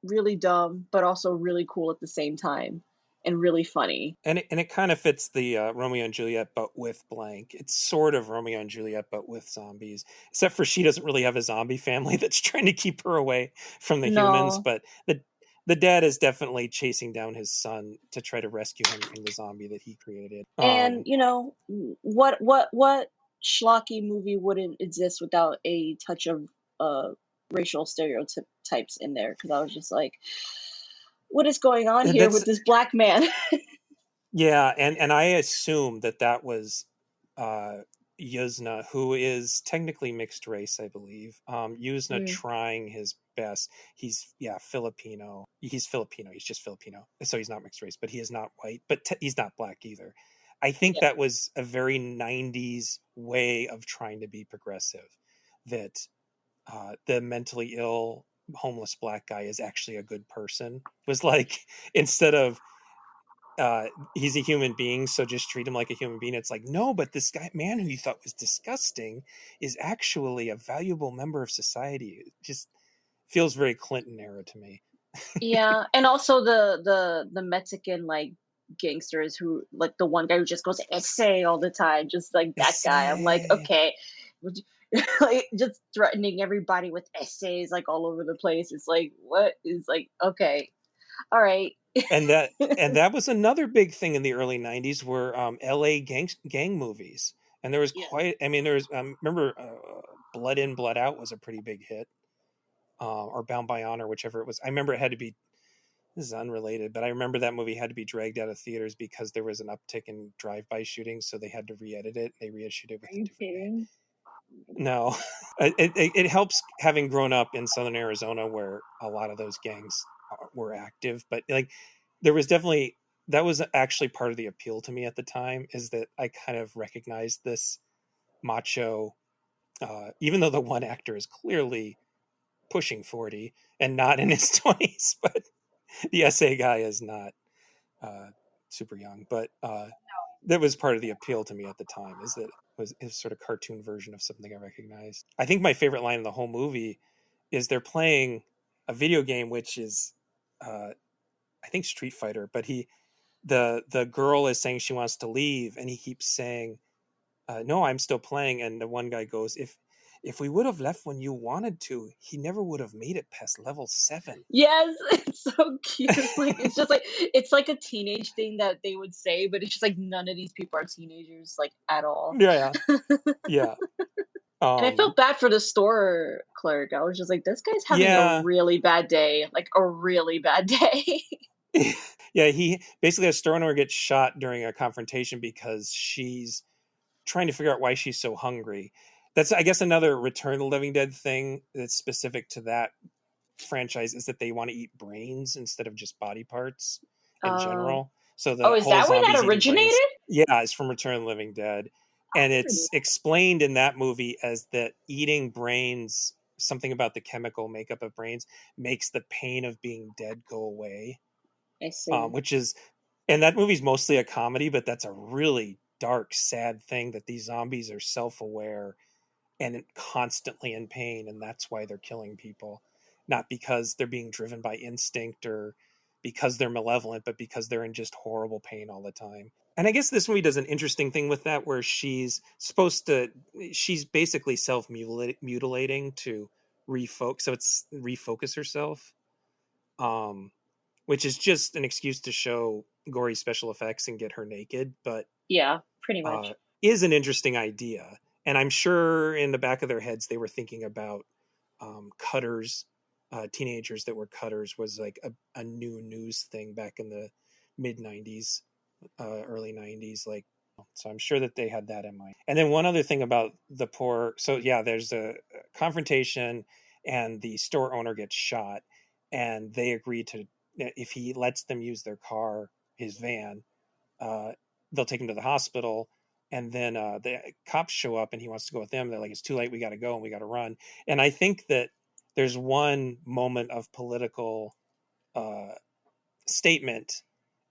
really dumb, but also really cool at the same time, and really funny. And it kind of fits the Romeo and Juliet, but with blank. It's sort of Romeo and Juliet, but with zombies. Except for she doesn't really have a zombie family that's trying to keep her away from the humans. No, But the dad is definitely chasing down his son to try to rescue him from the zombie that he created. and what schlocky movie wouldn't exist without a touch of uh racial stereotypes in there? Because I was just like, what is going on here That's with this black man? Yeah, and I assume that was uh, Yuzna, who is technically mixed race, I believe. Yuzna Mm, trying his best. He's Filipino. He's Filipino. He's just Filipino, so he's not mixed race, but he is not white. But he's not black either. I think yeah, that was a very '90s way of trying to be progressive. That the mentally ill homeless black guy is actually a good person. Was like, instead of he's a human being, so just treat him like a human being. It's like, no, but this man who you thought was disgusting is actually a valuable member of society. It just feels very Clinton era to me. yeah, and also the Mexican like gangsters who like the one guy who just goes essay all the time, just like that guy. I'm like, Essay. okay, like just threatening everybody with essays like all over the place. It's like, what is like, okay, all right. and that was another big thing in the early '90s were LA gang movies, and there was Yeah. quite. I mean, there was remember Blood In Blood Out was a pretty big hit, or Bound by Honor, whichever it was. I remember it had to be. This is unrelated, but I remember that movie had to be dragged out of theaters because there was an uptick in drive-by shootings, so they had to re-edit it. They reissued it with Are a you different name. kidding? No, it helps having grown up in Southern Arizona where a lot of those gangs were active, but like there was definitely that was actually part of the appeal to me at the time, is that I kind of recognized this macho, even though the one actor is clearly pushing 40 and not in his 20s, but the SA guy is not. Uh, super young, but that was part of the appeal to me at the time, is that it was a sort of cartoon version of something I recognized. I think my favorite line in the whole movie is they're playing a video game, which is I think Street Fighter, but the girl is saying she wants to leave, and he keeps saying, "No, I'm still playing." And the one guy goes, "If we would have left when you wanted to, he never would have made it past level 7." Yes, it's so cute. Like it's just like it's like a teenage thing that they would say, but it's just like none of these people are teenagers like at all. Yeah, yeah, And I um, felt bad for the store clerk. I was just like, this guy's having a yeah. really bad day, like a really bad day. Yeah, he basically, a store owner gets shot during a confrontation because she's trying to figure out why she's so hungry. That's, I guess, another Return of the Living Dead thing that's specific to that franchise, is that they want to eat brains instead of just body parts in Oh, general. So oh, the is whole that where that zombies eating brains, originated? yeah, is from Return of the Living Dead. And it's explained in that movie as that eating brains, something about the chemical makeup of brains, makes the pain of being dead go away. I see. Which is, and that movie's mostly a comedy, but that's a really dark, sad thing, that these zombies are self-aware and constantly in pain, and that's why they're killing people, not because they're being driven by instinct or because they're malevolent, but because they're in just horrible pain all the time. And I guess this movie does an interesting thing with that, where she's basically self-mutilating to refocus, so it's refocus herself. Um, which is just an excuse to show gory special effects and get her naked, but Yeah, pretty uh, much. is an interesting idea. And I'm sure in the back of their heads they were thinking about cutters. Teenagers that were cutters was like a new news thing back in the mid 90s, early 90s. Like, so I'm sure that they had that in mind. And then one other thing about the poor, so yeah, there's a confrontation and the store owner gets shot, and they agree to, if he lets them use their car, his van, uh, they'll take him to the hospital. And then the cops show up and he wants to go with them. They're like, it's too late, we got to go and we got to run. And I think that there's one moment of political uh, statement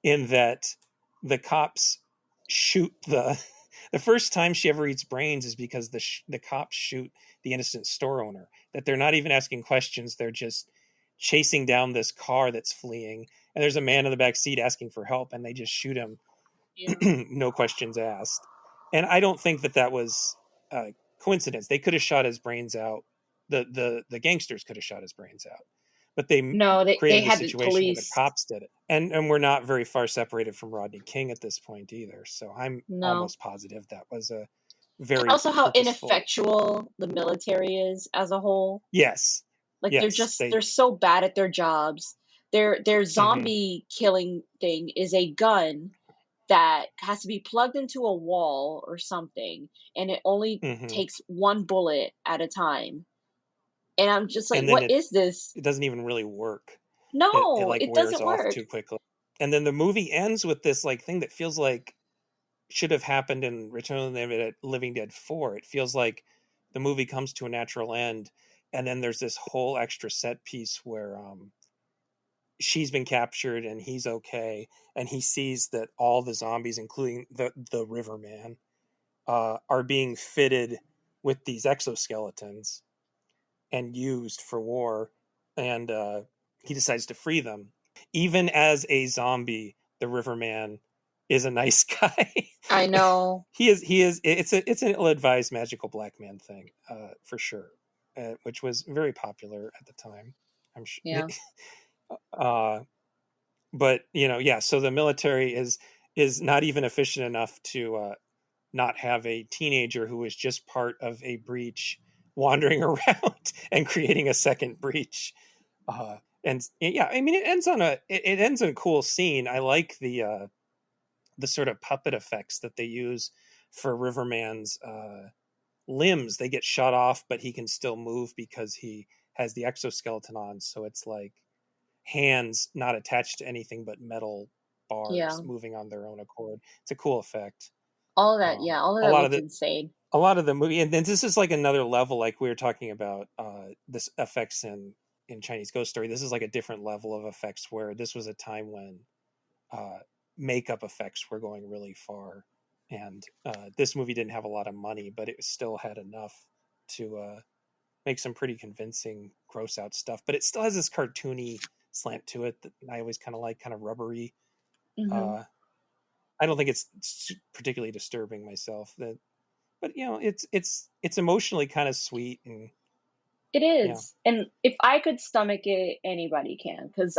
in that the cops shoot the first time she ever eats brains is because the cops shoot the innocent store owner, that they're not even asking questions, they're just chasing down this car that's fleeing, and there's a man in the back seat asking for help, and they just shoot him. Yeah. No questions asked. And I don't think that that was a coincidence. They could have shot his brains out. The gangsters could have shot his brains out, but they No, they created a had the situation where the police. cops did it. And we're not very far separated from Rodney King at this point either. So I'm No. almost positive that was a And very also how purposeful. ineffectual the military is as a whole. Yes, Like yes, they're so bad at their jobs. Their hmm zombie killing thing is a gun that has to be plugged into a wall or something, and it only hmm takes one bullet at a time. And I'm just like, and then what is this? it doesn't even really work. It No, like it wears doesn't off work. too quickly. And then the movie ends with this like thing that feels like should have happened in Return of the Living Dead 4. It feels like the movie comes to a natural end, and then there's this whole extra set piece where she's been captured and he's okay, and he sees that all the zombies, including the Riverman, are being fitted with these exoskeletons and used for war, and he decides to free them. Even as a zombie, the Riverman is a nice guy. I know. He is. It's an ill-advised magical black man thing, for sure, which was very popular at the time. I'm sure. Yeah. Uh, but yeah. So the military is not even efficient enough to not have a teenager who is just part of a breach wandering around and creating a second breach. And yeah, I mean, it ends on a cool scene. I like the sort of puppet effects that they use for Riverman's limbs. They get shot off, but he can still move because he has the exoskeleton on. So it's like hands not attached to anything but metal bars Yeah. moving on their own accord. It's a cool effect. All of that, yeah, all of A that lot of looks the insane. a lot of the movie, and then this is like another level, like we were talking about this effects in Chinese Ghost Story. This is like a different level of effects, where this was a time when makeup effects were going really far, and this movie didn't have a lot of money, but it still had enough to make some pretty convincing gross out stuff. But it still has this cartoony slant to it that I always kind of like, kind of rubbery. Hmm. I don't think it's particularly disturbing myself. That, but it's emotionally kind of sweet, and It yeah, is, and if I could stomach it, anybody can. Because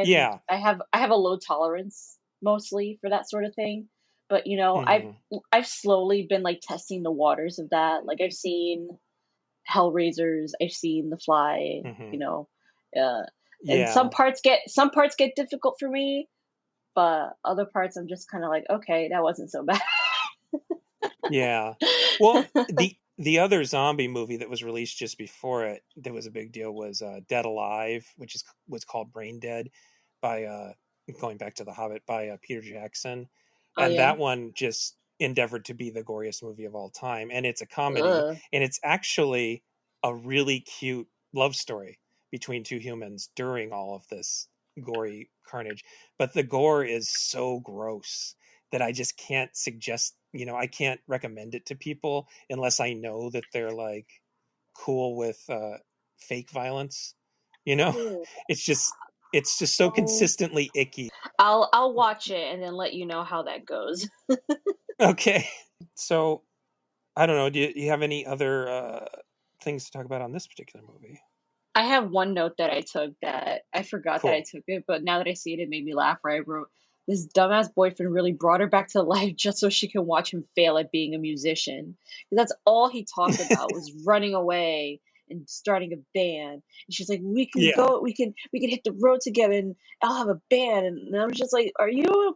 yeah. I have a low tolerance mostly for that sort of thing. But Hmm. I've slowly been like testing the waters of that. Like I've seen Hellraisers, I've seen The Fly, Hmm. uh, and Yeah, some parts get difficult for me, but other parts I'm just kind of like, okay, that wasn't so bad. yeah. Well, the other zombie movie that was released just before it that was a big deal was Dead Alive, which was called Brain Dead, by going back to The Hobbit, by Peter Jackson, Oh and yeah. that one just endeavored to be the goriest movie of all time, and it's a comedy, Ugh. and it's actually a really cute love story between two humans during all of this gory carnage, but the gore is so gross that I just can't suggest, I can't recommend it to people unless I know that they're like cool with fake violence. You know, Ew. it's just it's just so I'll consistently icky. I'll watch it and then let you know how that goes. Okay, so I don't know. Do you have any other things to talk about on this particular movie? I have one note that I took that I forgot that I Cool. took it, but now that I see it, it made me laugh. Where I wrote, "This dumbass boyfriend really brought her back to life just so she can watch him fail at being a musician." 'Cause that's all he talked about was running away and starting a band. And she's like, "We can Yeah. go, we can hit the road together, and I'll have a band." And I was just like, are you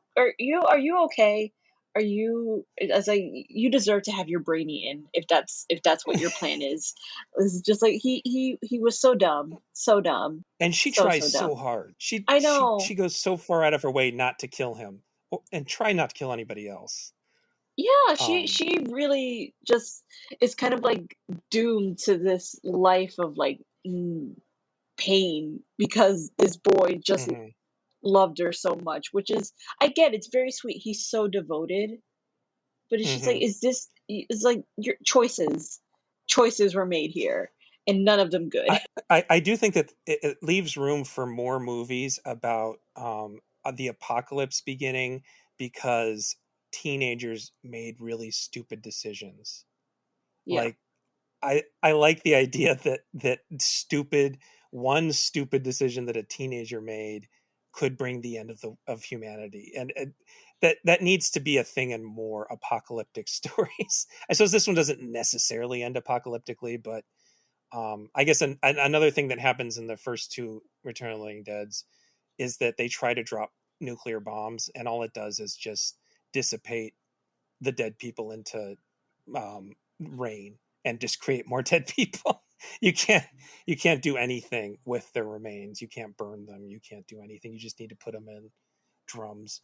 okay? Are you? I was like, you deserve to have your brain eaten if that's what your plan is. It's just like he was so dumb, so dumb, And she so tries so dumb. hard. She I she know. she goes so far out of her way not to kill him, and try not to kill anybody else. Yeah, Um, she really just is kind of like doomed to this life of like pain because this boy just mhm, loved her so much, which is I get it's very sweet. He's so devoted, but it's just like mhm. is this it's like your choices were made here and none of them good. I do think that it leaves room for more movies about the apocalypse beginning because teenagers made really stupid decisions. Yeah. Like I like the idea that one stupid decision that a teenager made could bring the end of humanity, and that needs to be a thing in more apocalyptic stories. I suppose this one doesn't necessarily end apocalyptically, but I guess another thing that happens in the first two Return of the Living Deads is that they try to drop nuclear bombs, and all it does is just dissipate the dead people into rain and just create more dead people. you can't you can't do anything with their remains. You can't burn them. You can't do anything. You just need to put them in drums.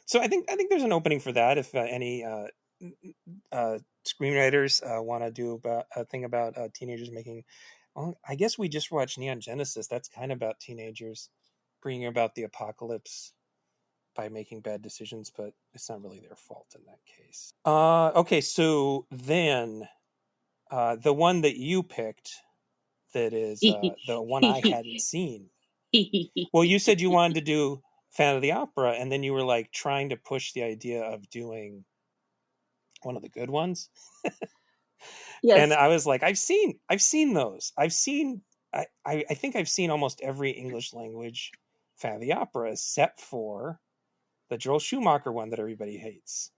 So I think there's an opening for that if any screenwriters want to do about a thing about teenagers making. Well, I guess we just watched Neon Genesis. That's kind of about teenagers bringing about the apocalypse by making bad decisions, but it's not really their fault in that case. Okay, so then the one that you picked, that is the one I hadn't seen. Well, you said you wanted to do Fan of the Opera, and then you were like trying to push the idea of doing one of the good ones. And Yes, I was like, I've seen those. I think I've seen almost every English language Fan of the Opera except for the Joel Schumacher one that everybody hates.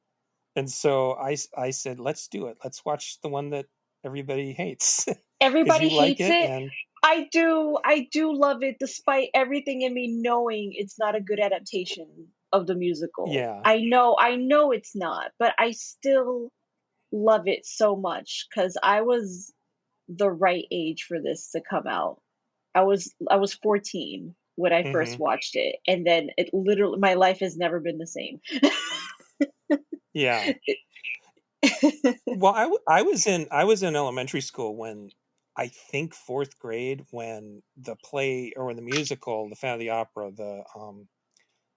And so I said, let's do it. Let's watch the one that everybody hates because everybody you like hates it. it. And I do love it despite everything in me knowing it's not a good adaptation of the musical. yeah. I know it's not, but I still love it so much cuz I was the right age for this to come out. I was 14 when I first Hmm. watched it, and then it literally my life has never been the same. Yeah. Well, I was in elementary school when, I think, fourth grade, when the play or when the musical, the Fan of the Opera, the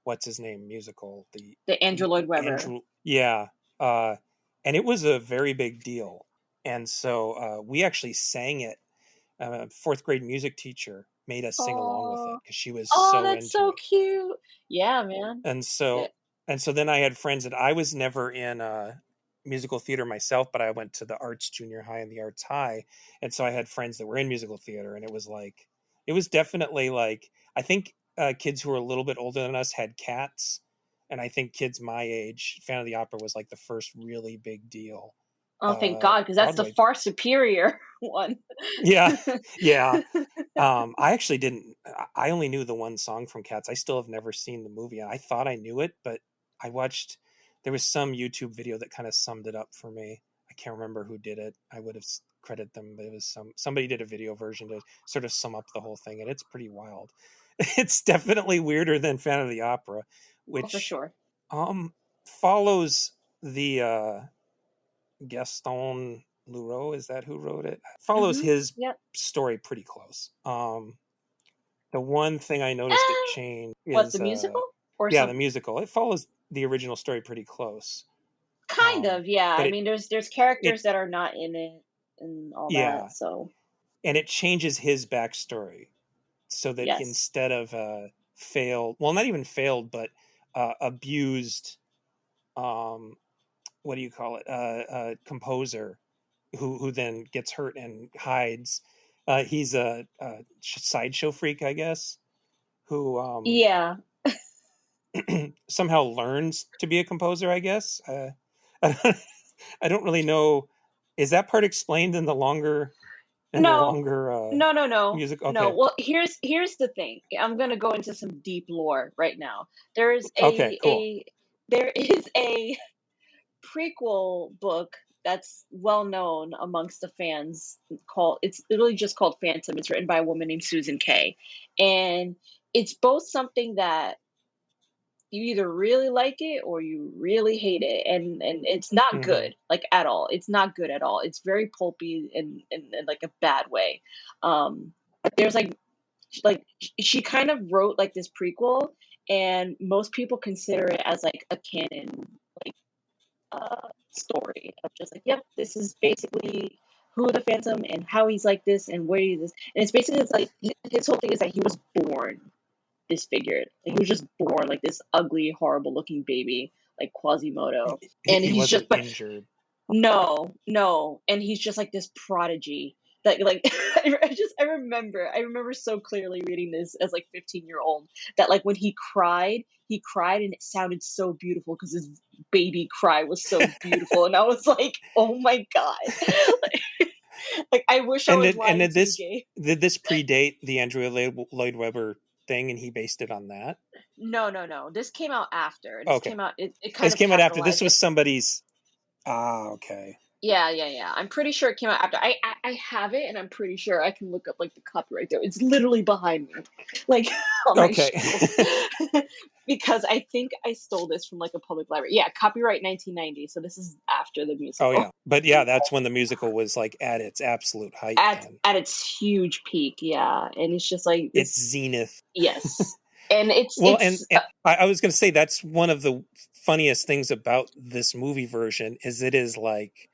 what's his name musical, The Andrew Lloyd Webber. Andrew, yeah, and it was a very big deal. And so we actually sang it. Fourth grade music teacher made us sing along with it Oh, because she was oh, so that's into so it. cute. Yeah, man. And Yeah. so then I had friends, and I was never in musical theater myself, but I went to the arts junior high and the arts high, and so I had friends that were in musical theater, and it was definitely like, I think kids who were a little bit older than us had Cats, and I think kids my age, Fan of the Opera was like the first really big deal Oh, thank God, because that's the Broadway. far superior one. Yeah, yeah. I actually didn't. I only knew the one song from Cats. I still have never seen the movie. I thought I knew it, but I watched. There was some YouTube video that kind of summed it up for me. I can't remember who did it. I would have credited them, but it was somebody did a video version to sort of sum up the whole thing, and it's pretty wild. It's definitely weirder than Fan of the Opera, Oh, for which sure. follows the Gaston Leroux. Is that who wrote it? Follows Mm-hmm. his Yep. story pretty close. The one thing I noticed that Eh, changed what, the is, musical or yeah, the something? musical. It follows the original story pretty close. Kind of, yeah. But I it, mean, there's it, characters that are not in it and all yeah, that. So and it changes his backstory so that yes, instead of failed, well, not even failed, but abused, um, what do you call it? Composer who then gets hurt and hides. He's a sideshow freak, I guess, who yeah. somehow learns to be a composer, I guess. I don't really know. Is that part explained in the longer No, no, no, no, music? no. Okay, Well, here's the thing. I'm gonna go into some deep lore right now. There's okay, cool. there is a prequel book that's well known amongst the fans called, it's literally just called Phantom. It's written by a woman named Susan Kay. And it's both something that you either really like it or you really hate it, and it's not Hmm. good, like, at all. It's not good at all. It's very pulpy in like a bad way. There's like she kind of wrote like this prequel, and most people consider it as like a canon, like, story of just like, yep, this is basically who the Phantom and how he's like this and where he is. And it's basically, it's like his whole thing is that he was born disfigured. Like, he was just born like this ugly, horrible looking baby, like Quasimodo. And He he's wasn't just, but injured. no, no, and he's just like this prodigy that, like, I remember so clearly reading this as like 15-year-old, that like when he cried and it sounded so beautiful because his baby cry was so beautiful, and I was like, oh my god, like I wish I was And lying to you, Gabe. did this predate the Andrew Lloyd Webber thing, and he based it on that? No, no, no. This came out after. This Okay, came out. It kind this of came out after. This capitalized. was somebody's. Ah, okay. Yeah, yeah, yeah. I'm pretty sure it came out after. I have it, and I'm pretty sure I can look up like the copyright there. It's literally behind me, like on my Okay. shelf, because I think I stole this from like a public library. Yeah, copyright 1990. So this is after the Oh musical, yeah, but yeah, that's when the musical was like at its absolute height. Then at its huge peak. Yeah, and it's just like its this. zenith. Yes, and Well, and I was going to say that's one of the funniest things about this movie version is it is like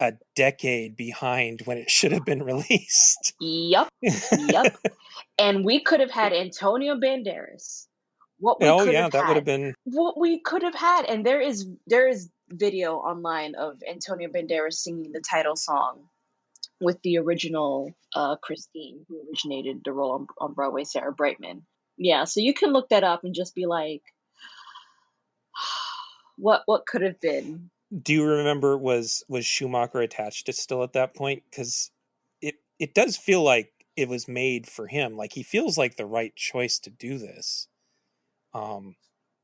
a decade behind when it should have been released. Yup, yup. And we could have had Antonio Banderas. What we Oh could yeah, have that would have had. been. What we could have had. And there is video online of Antonio Banderas singing the title song with the original Christine, who originated the role on Broadway, Sarah Brightman. Yeah, so you can look that up and just be like, what could have been. Do you remember was Schumacher attached to still at that point? Because it does feel like it was made for him. Like he feels like the right choice to do this. Um,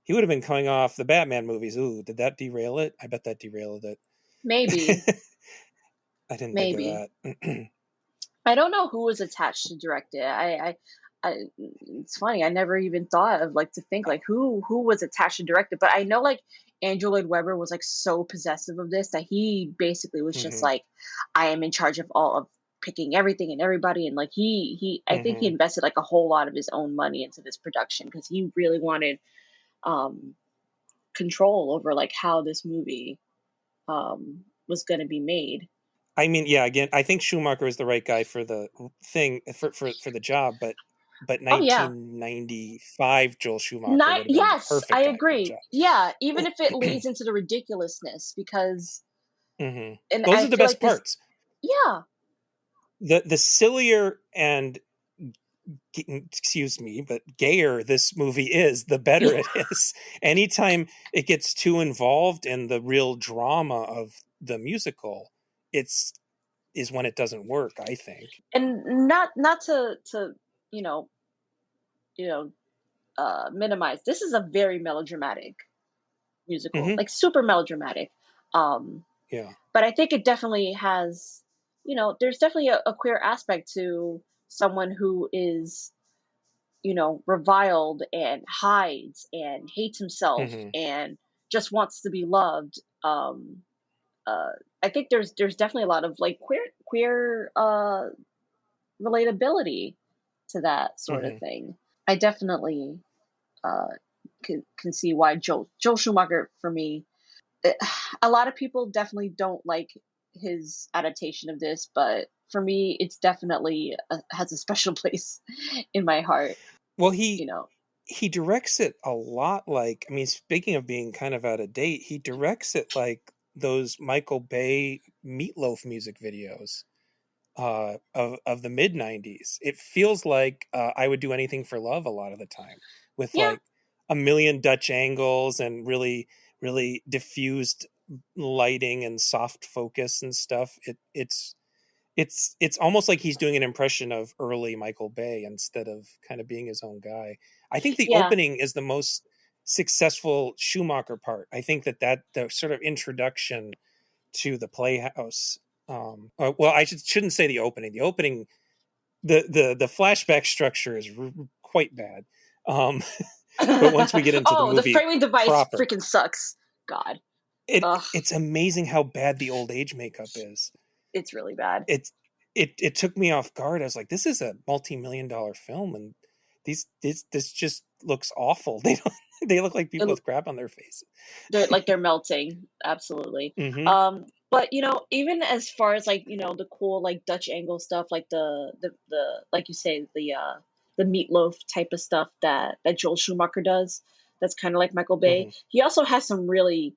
he would have been coming off the Batman movies. Ooh, did that derail it? I bet that derailed it. Maybe, I didn't think of maybe. that. I don't know who was attached to direct it. It's funny. I never even thought of like to think like who was attached to direct it. But I know like Andrew Lloyd Webber was like so possessive of this that he basically was just Hmm. like, I am in charge of all of picking everything and everybody. And like I think he Hmm. invested like a whole lot of his own money into this production because he really wanted control over like how this movie was going to be made. I mean, yeah, again, I think Schumacher is the right guy for the thing for the job, but Oh yeah. 1995 Joel Schumacher Not would have been the yes, I perfect guy for the agree. job. Yeah, even if it leads into the ridiculousness, because Hmm. and Those I are the feel best like this. parts. Yeah, The sillier and excuse me, but gayer this movie is, the better yeah, it is. Anytime it gets too involved in the real drama of the musical, it's is when it doesn't work, I think. and not to you know you know minimize. This is a very melodramatic musical, Hmm. like super melodramatic. Um, Yeah. but I think it definitely has, there's definitely a queer aspect to someone who is, reviled and hides and hates himself Hmm. and just wants to be loved. Uh, I think there's definitely a lot of like queer relatability to that sort of Hmm. thing. I definitely uh, can see why Joel Schumacher for me. A lot of people definitely don't like his adaptation of this, but for me, it's definitely has a special place in my heart. Well, You know, he directs it a lot like, I mean, speaking of being kind of out of date, he directs it like those Michael Bay Meatloaf music videos of the mid 90s. It feels like I Would Do Anything for Love a lot of the time, with yeah, like a million Dutch angles and really diffused lighting and soft focus and stuff. It's almost like he's doing an impression of early Michael Bay instead of kind of being his own guy. I think the yeah, opening is the most successful Schumacher part. I think that the sort of introduction to the playhouse. Well, shouldn't say the opening. The opening, the flashback structure is quite bad. Um, but once we get into the oh, the movie framing device proper, freaking sucks. God, ugh, it's amazing how bad the old age makeup is. it's really bad. It's it took me off guard. I was like, this is a multi-million-dollar film, and this just looks awful. They look like people It, with crap on their faces. they're melting, absolutely. Hmm. But even as far as like the cool like Dutch angle stuff, like the like you say the meatloaf type of stuff that Joel Schumacher does. That's kind of like Michael Bay. Hmm. He also has some really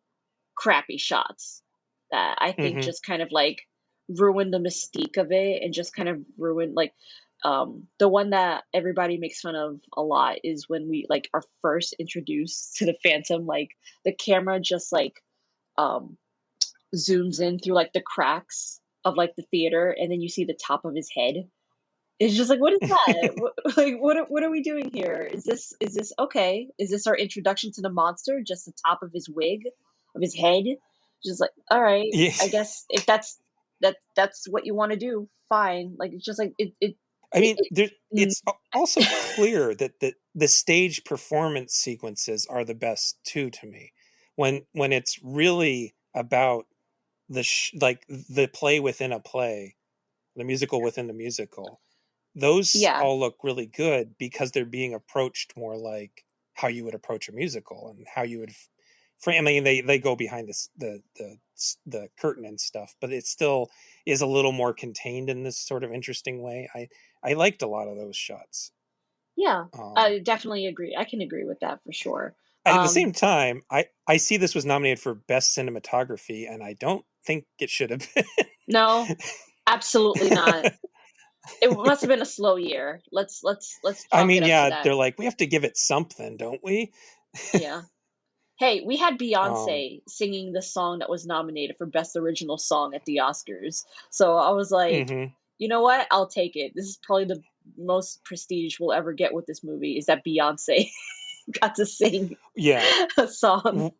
crappy shots that I think Hmm. just kind of like ruined the mystique of it and just kind of ruined like the one that everybody makes fun of a lot is when we like are first introduced to the Phantom, like the camera just like um zooms in through like the cracks of like the theater and then you see the top of his head. It's just like, what is that? Like, what are we doing here? Is this okay? Is this our introduction to the monster? Just the top of his wig, of his head? Just like, all right, Yeah. I guess if that's what you want to do, fine. Like, it's just like I mean, mm, it's also clear that the stage performance sequences are the best too to me. When it's really about like the play within a play, the musical within the musical. Those yeah, all look really good because they're being approached more like how you would approach a musical and how you would frame. I mean, they go behind this the curtain and stuff, but it still is a little more contained in this sort of interesting way. I liked a lot of those shots. yeah. Um, I definitely agree. I can agree with that for sure. at the Um, same time, I see this was nominated for best cinematography, and I don't think it should have no, absolutely not. been. It must have been a slow year. Let's I chalk it mean, up to yeah, that. they're like, we have to give it something, don't we? Yeah. Hey, we had um, Beyonce singing the song that was nominated for Best Original Song at the Oscars. So I was like, hmm. you know what? I'll take it. This is probably the most prestige we'll ever get with this movie is that Beyonce got to sing Yeah. a song.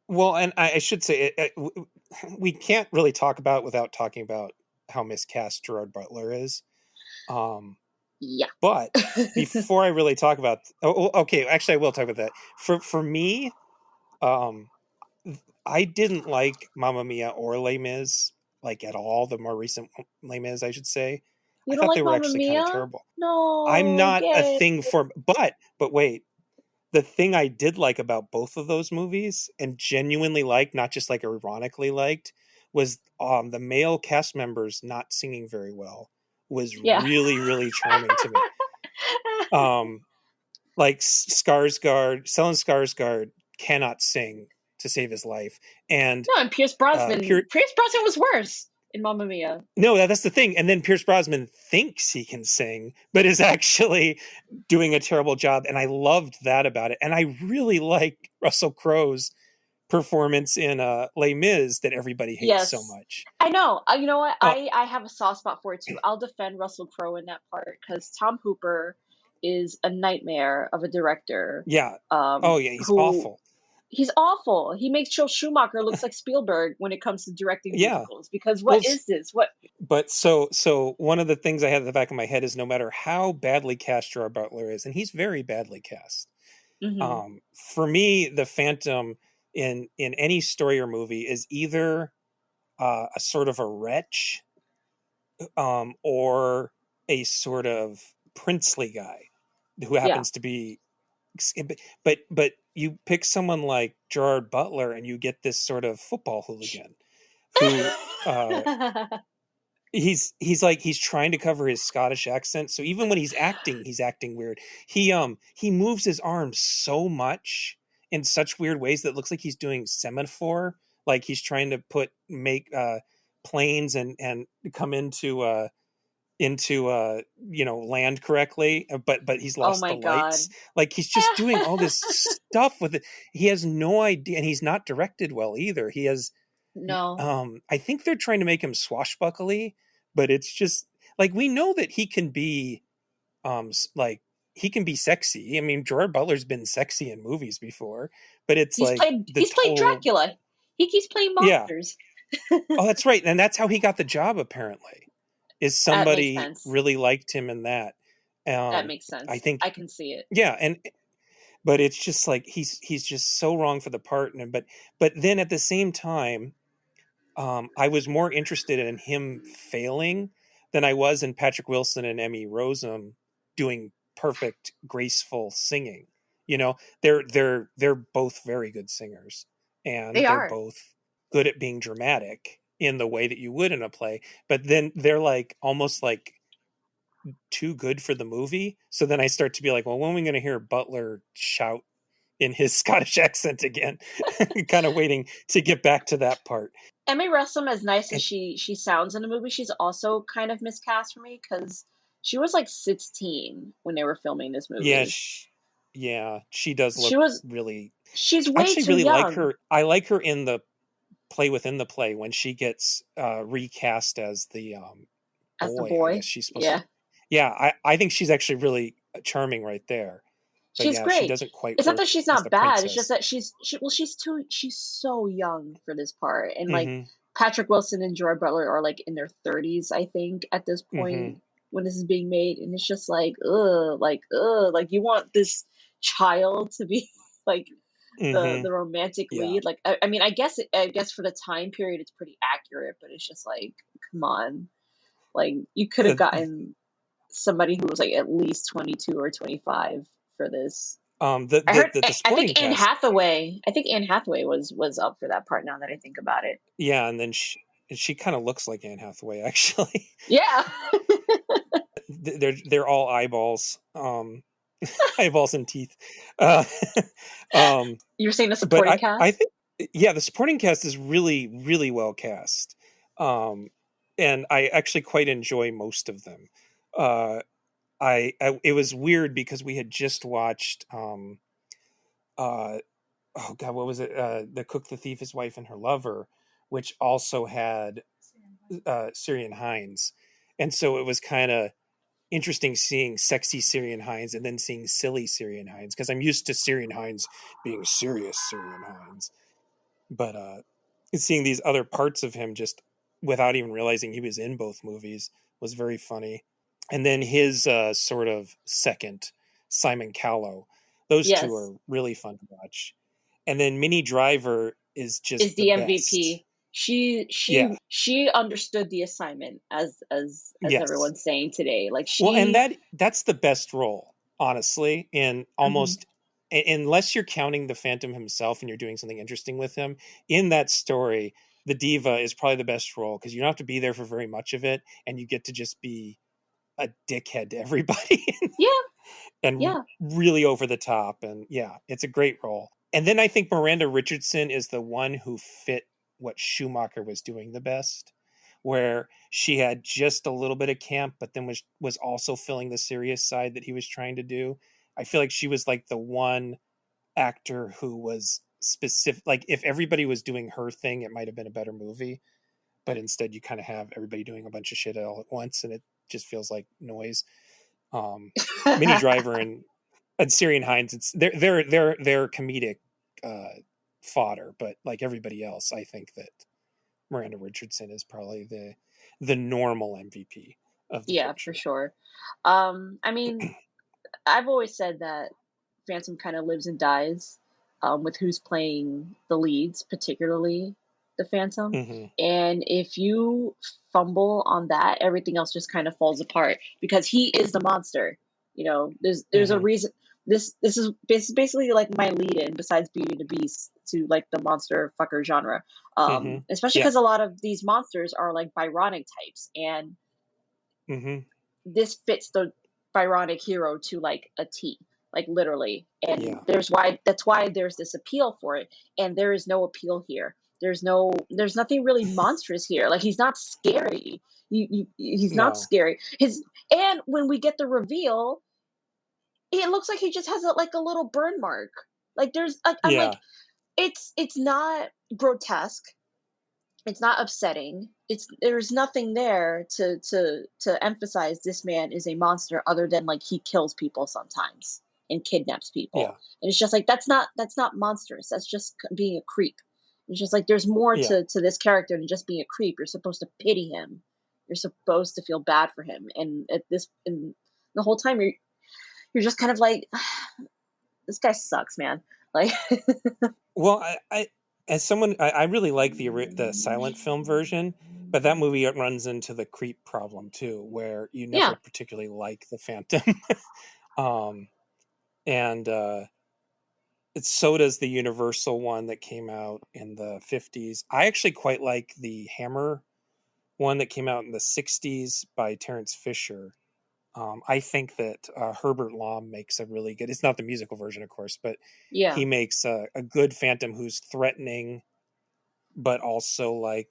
Well, and I should say we can't really talk about it without talking about how miscast Gerard Butler is. Um, Yeah. but before I really talk about, okay, actually, I will talk about that. For me, um, I didn't like Mamma Mia or Les Mis like at all. The more recent Les Mis, I should say. You I don't thought like they were Mamma actually kind of Mia? terrible. I'm No, not a Gabe. thing for, but wait, the thing I did like about both of those movies, and genuinely liked, not just like ironically liked, was the male cast members not singing very well was Yeah. really, really charming to me. Like Skarsgård, Stellan Skarsgård cannot sing to save his life, and No, and Pierce Brosnan. Pierce, Pierce Brosnan was worse in Mamma Mia. no, that's the thing. And then Pierce Brosnan thinks he can sing, but is actually doing a terrible job. And I loved that about it. And I really like Russell Crowe's performance in Les Mis that everybody hates so Yes, much. I know. You know what? Uh, I have a soft spot for it too. I'll defend Russell Crowe in that part because Tom Hooper is a nightmare of a director. yeah. Oh yeah, he's Who awful. he's awful. He makes Joe Schumacher looks like Spielberg when it comes to directing Yeah. musicals. Because Well, what is this? What? but so one of the things I had at the back of my head is no matter how badly cast Gerard Butler is, and he's very badly cast. Mm-hmm. For me, the Phantom in any story or movie is either a sort of a wretch, or a sort of princely guy who Yeah. happens to be. But you pick someone like Gerard Butler, and you get this sort of football hooligan who he's like he's trying to cover his Scottish accent. So even when he's acting weird. He moves his arms so much in such weird ways that it looks like he's doing semaphore, like he's trying to make planes and come into land correctly, but he's Oh lost my the God. lights. Like he's just doing all this stuff with it. He has no idea, and he's not directed well either. He has No. I think they're trying to make him swashbuckly, but it's just like we know that he can be like he can be sexy. I mean, Gerard Butler's been sexy in movies before, but it's like the He's played total Dracula. He keeps playing yeah. monsters. Oh, that's right. And that's how he got the job apparently. Is That makes somebody sense. really liked him in that. That makes I sense. think I can see it. yeah, and but it's just like he's just so wrong for the part, and but then at the same time I was more interested in him failing than I was in Patrick Wilson and Emmy Rossum doing perfect, graceful singing. You know, they're both very good singers, and They they're are. both good at being dramatic in the way that you would in a play. But then they're like almost like too good for the movie. So then I start to be like, well, when are we going to hear Butler shout in his Scottish accent again? Kind of waiting to get back to that part. Emmy Rossum, as nice as And she sounds in the movie, she's also kind of miscast for me because she was like 16 when they were filming this yeah, movie. she does She look was really. she's I way actually too really like young her. I like her in the play within the play when she gets recast as the as the boy. I guess boy. she's supposed to. Yeah, Yeah, I think she's actually really charming right there. But she's yeah, she great. doesn't quite It's not work that she's as not the bad. It's just princess. that she's so young for this part, and like Mm-hmm. Patrick Wilson and Gerard Butler are like in their 30s, I think, at this Mm-hmm. point when this is being made, and it's just like you want this child to be like Mm-hmm. the romantic Yeah. lead. Like I mean, I guess for the time period it's pretty accurate, but it's just like, come on, like you could have The, gotten somebody who was like at least 22 or 25 for this. the I the heard. the, the I supporting think Anne cast. Hathaway. I think Anne Hathaway was up for that part. Now that I think about it. Yeah, and then she kind of looks like Anne Hathaway actually. Yeah. They're all eyeballs, eyeballs and teeth. Uh, um, You were saying the but supporting I cast. think yeah, the supporting cast is really really well cast, and I actually quite enjoy most of them. Uh, it was weird because we had just watched uh, oh god, what was it? The Cook, the Thief, His Wife, and Her Lover, which also had Syrian Hines, and so it was kind of interesting seeing sexy Syrian Hines and then seeing silly Syrian Hines because I'm used to Syrian Hines being serious Syrian Hines, but seeing these other parts of him just without even realizing he was in both movies was very funny. And then his sort of second, Simon Callow, those two Yes, are really fun to watch. And then Minnie Driver is is just the the best. MVP. She Yeah. she she understood the assignment as Yes. everyone's saying today. Like Well, and she. that's the best role, honestly, in Mhm. almost unless you're counting the Phantom himself and you're doing something interesting with him in that story, the diva is probably the best role because you don't have to be there for very much of it, and you get to just be a dickhead to everybody Yeah, and yeah. really over the top. And yeah, it's a great role. And then I think Miranda Richardson is the one who fit what Schumacher was doing the best, where she had just a little bit of camp, but then was also filling the serious side that he was trying to do. I feel like she was like the one actor who was specific. Like if everybody was doing her thing, it might have been a better movie. But instead, you kind of have everybody doing a bunch of shit all at once, and it just feels like noise. Minnie Driver and Syrian Hines, it's they're comedic uh, fodder, but like everybody else, I think that Miranda Richardson is probably the normal MVP of the Yeah, for picture. sure. I mean, I've always said that Phantom kind of lives and dies with who's playing the leads, particularly the Phantom. Mm-hmm. And if you fumble on that, everything else just kind of falls apart because he is the monster. You know, there's a Mm-hmm. reason. This is basically like my lead-in, besides Beauty and the Beast, to like the monster fucker genre. Mm-hmm. Especially Yeah. because a lot of these monsters are like Byronic types, and Mm-hmm. this fits the Byronic hero to like a T, like literally. And Yeah. that's why there's this appeal for it. And there is no appeal here. There's nothing really monstrous here. Like he's not scary. He's not No. scary. And when we get the reveal, it looks like he just has like a little burn mark. Like there's like I'm like Yeah. it's not grotesque, it's not upsetting, it's there's nothing there to emphasize this man is a monster other than like he kills people sometimes and kidnaps people, Yeah. and it's just like that's not monstrous, that's just being a creep. It's just like there's more Yeah. to this character than just being a creep. You're supposed to pity him, you're supposed to feel bad for him, and at this and the whole time you're just kind of like this guy sucks, man. Like Well, I as someone I really like the silent film version, but that movie runs into the creep problem too, where you yeah. never particularly like the Phantom. um, and so does the Universal one that came out in the 50s. I actually quite like the Hammer one that came out in the 60s by Terence Fisher. I think that Herbert Lom makes a really good. It's not the musical version, of course, but Yeah. he makes a good Phantom who's threatening, but also like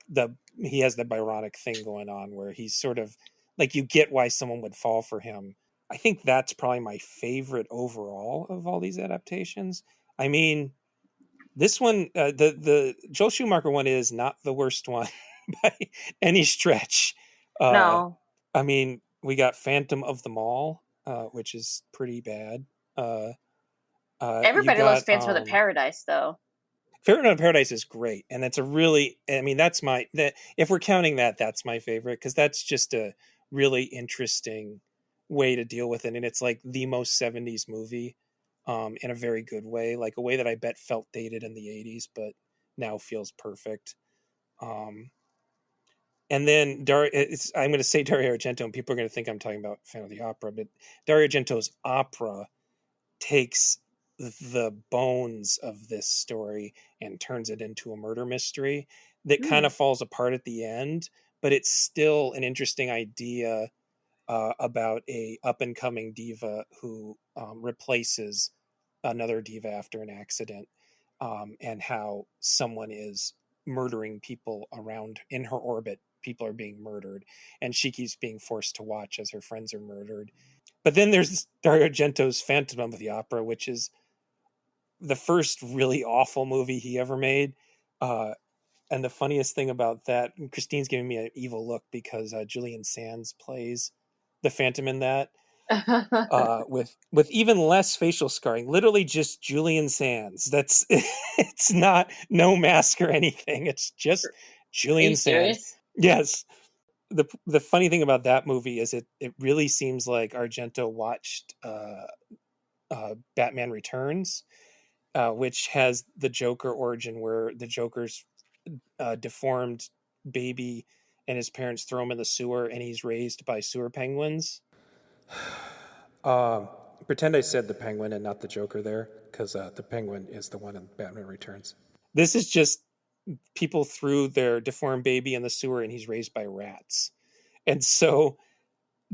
he has the Byronic thing going on where he's sort of like you get why someone would fall for him. I think that's probably my favorite overall of all these adaptations. I mean, this one, the Joel Schumacher one is not the worst one by any stretch. Uh, No, I mean, we got Phantom of the Mall, which is pretty bad. Uh, you everybody loves got Phantom of the Paradise though. Fahrenheit of Paradise is great, and it's a really. I mean, that's my that if we're counting that, that's my favorite because that's just a really interesting way to deal with it, and it's like the most '70s movie, in a very good way, like a way that I bet felt dated in the '80s, but now feels perfect. Um, and then I'm going to say Dario Argento, and people are going to think I'm talking about Phantom of the Opera, but Dario Argento's opera takes the bones of this story and turns it into a murder mystery that kind Hmm. of falls apart at the end, but it's still an interesting idea about a up and coming diva who replaces another diva after an accident, and how someone is murdering people around in her orbit. People are being murdered, and she keeps being forced to watch as her friends are murdered. But then there's Dario Argento's Phantom of the Opera, which is the first really awful movie he ever made. Uh, and the funniest thing about that, and Christine's giving me an evil look because Julian Sands plays the Phantom in that, with even less facial scarring, literally just Julian Sands. That's it's not no mask or anything. It's just Are you Julian Sands. serious? Yes. The funny thing about that movie is it really seems like Argento watched Batman Returns, which has the Joker origin where the Joker's deformed baby and his parents throw him in the sewer and he's raised by sewer penguins. Um, Pretend I said the Penguin and not the Joker there, because the Penguin is the one in Batman Returns. This is just people threw their deformed baby in the sewer, and he's raised by rats, and so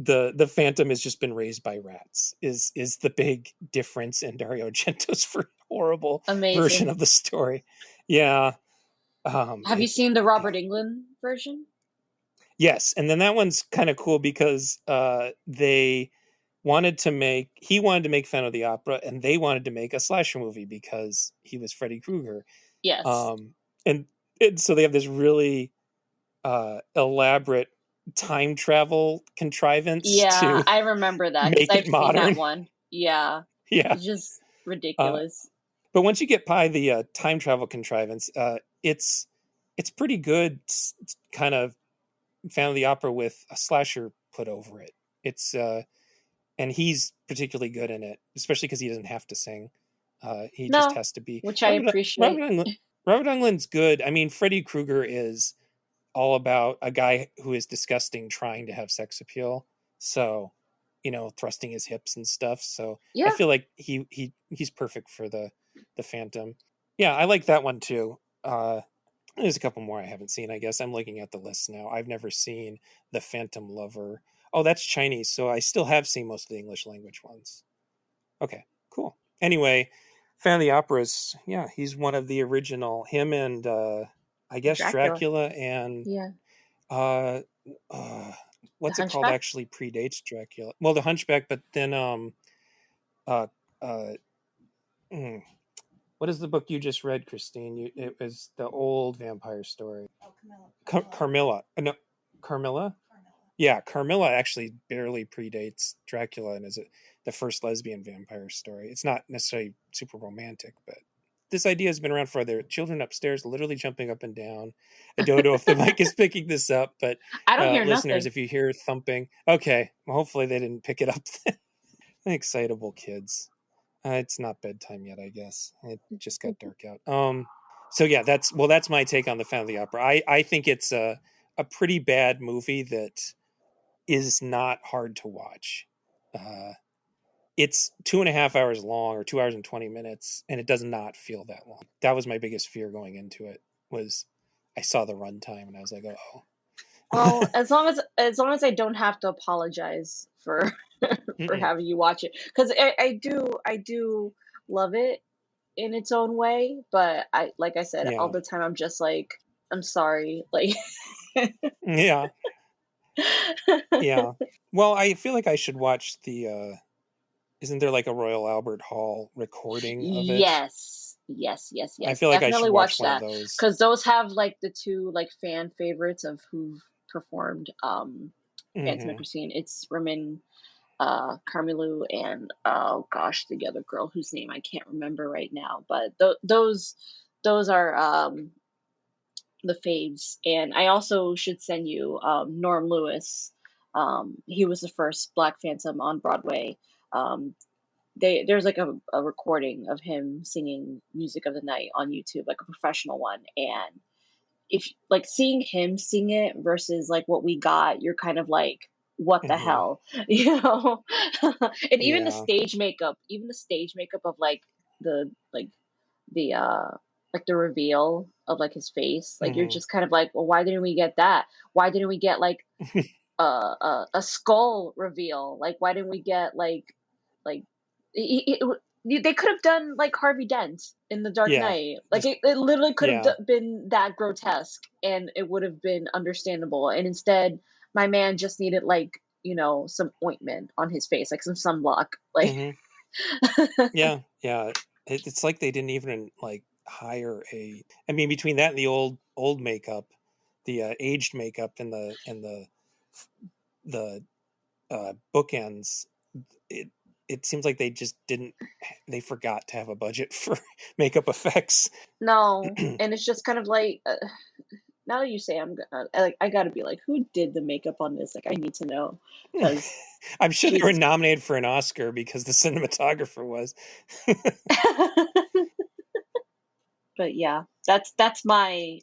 the Phantom has just been raised by rats. Is the big difference in Dario Argento's horrible version Amazing. of the story? Yeah. Have you seen the Robert Englund version? Yes, and then that one's kind of cool because he wanted to make Phantom of the Opera, and they wanted to make a slasher movie because he was Freddy Krueger. Yes. And so they have this really elaborate time travel contrivance Yeah, to I remember that because make it I've seen that modern. one. Yeah, Yeah. it's just Uh, ridiculous. but once you get by the time travel contrivance, it's pretty good. Kind of Phantom of the Opera with a slasher put over it. It's and he's particularly good in it, especially because he doesn't have to sing. He just No, has to be. which I appreciate. Robert Englund's good. I mean, Freddy Krueger is all about a guy who is disgusting trying to have sex appeal. So, thrusting his hips and stuff. So I Yeah. feel like he's perfect for the Phantom. Yeah, I like that one too. There's a couple more I haven't seen, I guess. I'm looking at the list now. I've never seen The Phantom Lover. Oh, that's Chinese, so I still have seen most of the English language ones. Okay, cool. Anyway, Phantom of the Opera's, yeah, he's one of the original. Him and I guess Dracula and Yeah. uh, The what's it called? Hunchback. Actually predates Dracula. Well, the Hunchback, but then uh, uh, mm, what is the book you just read, Christine? It was the old vampire story. Oh, Carmilla. Carmilla. No, Carmilla. Yeah, Carmilla actually barely predates Dracula and is the first lesbian vampire story. It's not necessarily super romantic, but this idea has been around for their children upstairs, literally jumping up and down. I don't know if the mic is picking this up, but I don't hear listeners, nothing. if you hear thumping, okay, well, hopefully they didn't pick it up. Excitable kids. It's not bedtime yet, I guess. It just got dark out. So yeah, that's my take on the Phantom of the Opera. I think it's a pretty bad movie that is not hard to watch. It's 2.5 hours long, or 2 hours and 20 minutes, and it does not feel that long. That was my biggest fear going into it. Was I saw the runtime and I was like, oh. Well, as long as I don't have to apologize for for having you watch it, because I do love it in its own way, but like I said, all the time I'm just like, I'm sorry, like. Yeah. Yeah. Well, I feel like I should watch the isn't there like a Royal Albert Hall recording of it? Yes. I feel like I Definitely should watch one that, of those. because those have like the two like fan favorites of who've performed Phantom and Christine. It's Ramin Carmilu and oh gosh, the other girl whose name I can't remember right now, but those are the faves. And I also should send you Norm Lewis. He was the first Black Phantom on Broadway. There's like a recording of him singing Music of the Night on YouTube, like a professional one. And if like seeing him sing it versus like what we got, you're kind of like, what the hell, you know? And even the stage makeup, of like the like the reveal of like his face, like you're just kind of like, well, why didn't we get that? Why didn't we get like a skull reveal? Like why didn't we get like they could have done like Harvey Dent in The Dark Knight. Like it literally could have been that grotesque and it would have been understandable. And instead, my man just needed like, some ointment on his face, like some sunblock. Like yeah. It's like they didn't even like hire I mean, between that and the old makeup, the aged makeup and the bookends, it seems like they just they forgot to have a budget for makeup effects. No, and it's just kind of like, now that you say, I gotta be like, who did the makeup on this? Like, I need to know, because I'm sure they were nominated for an Oscar because the cinematographer was. But yeah, that's my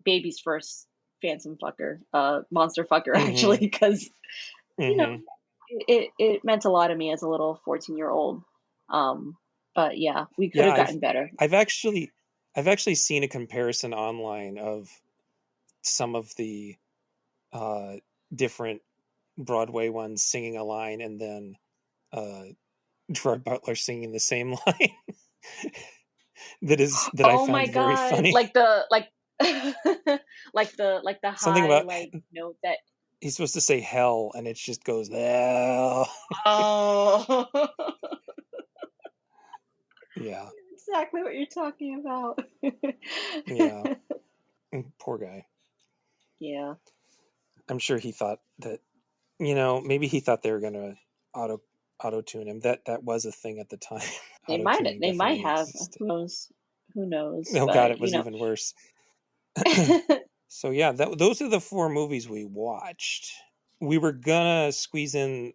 baby's first phantom fucker, monster fucker, actually, because it meant a lot to me as a little 14-year-old. But yeah, we could Yeah, have gotten better. I've actually I've actually seen a comparison online of some of the uh, different Broadway ones singing a line and then uh, Gerard Butler singing the same line that I Oh my found very god, funny. like the like like the Something high about like note that. he's supposed to say hell and it just goes hell. Oh. Yeah, Exactly what you're talking about. yeah. Poor guy. Yeah, I'm sure he thought that maybe he thought they were gonna auto auto tune him. That was a thing at the time. Auto tuning they might definitely have. existed. Who knows? Oh god, But it was even worse. So yeah, those are the four movies we watched. We were gonna squeeze in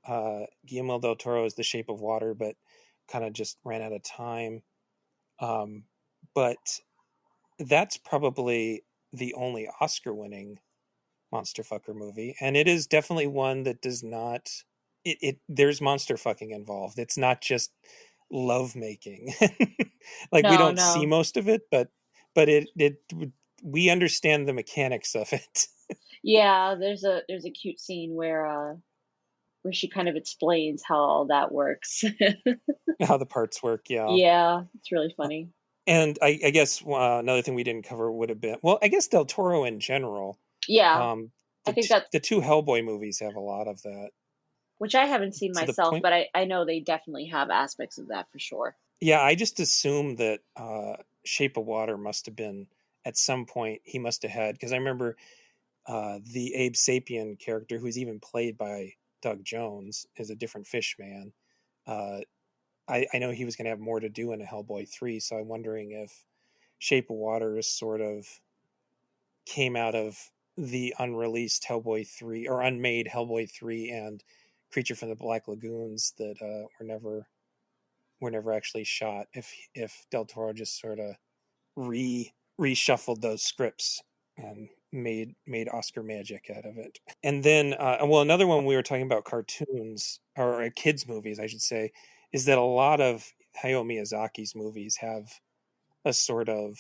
Guillermo del Toro's The Shape of Water, but kind of just ran out of time. But that's probably the only Oscar-winning monster fucker movie, and it is definitely one that does not. There's monster fucking involved. It's not just love making. Like we no, don't see no. most of it, but it we understand the mechanics of it. Yeah, there's a cute scene where she kind of explains how all that works. How the parts work. Yeah. Yeah, it's really funny. And I guess another thing we didn't cover would have been, well, I guess Del Toro in general. Yeah, Um, I think that's, the two Hellboy movies have a lot of that. which I haven't seen To the myself, point, but I know they definitely have aspects of that for sure. yeah, I just assume that Shape of Water must have been at some point he must have had, because I remember the Abe Sapien character, who's even played by Doug Jones, is a different fish man. Uh, I know he was going to have more to do in a Hellboy 3, so I'm wondering if Shape of Water is sort of came out of the unreleased Hellboy 3 or unmade Hellboy 3 and Creature from the Black Lagoons that were never actually shot. If Del Toro just sort of reshuffled those scripts and made Oscar magic out of it. And then well, another one we were talking about cartoons or kids movies, I should say, is that a lot of Hayao Miyazaki's movies have a sort of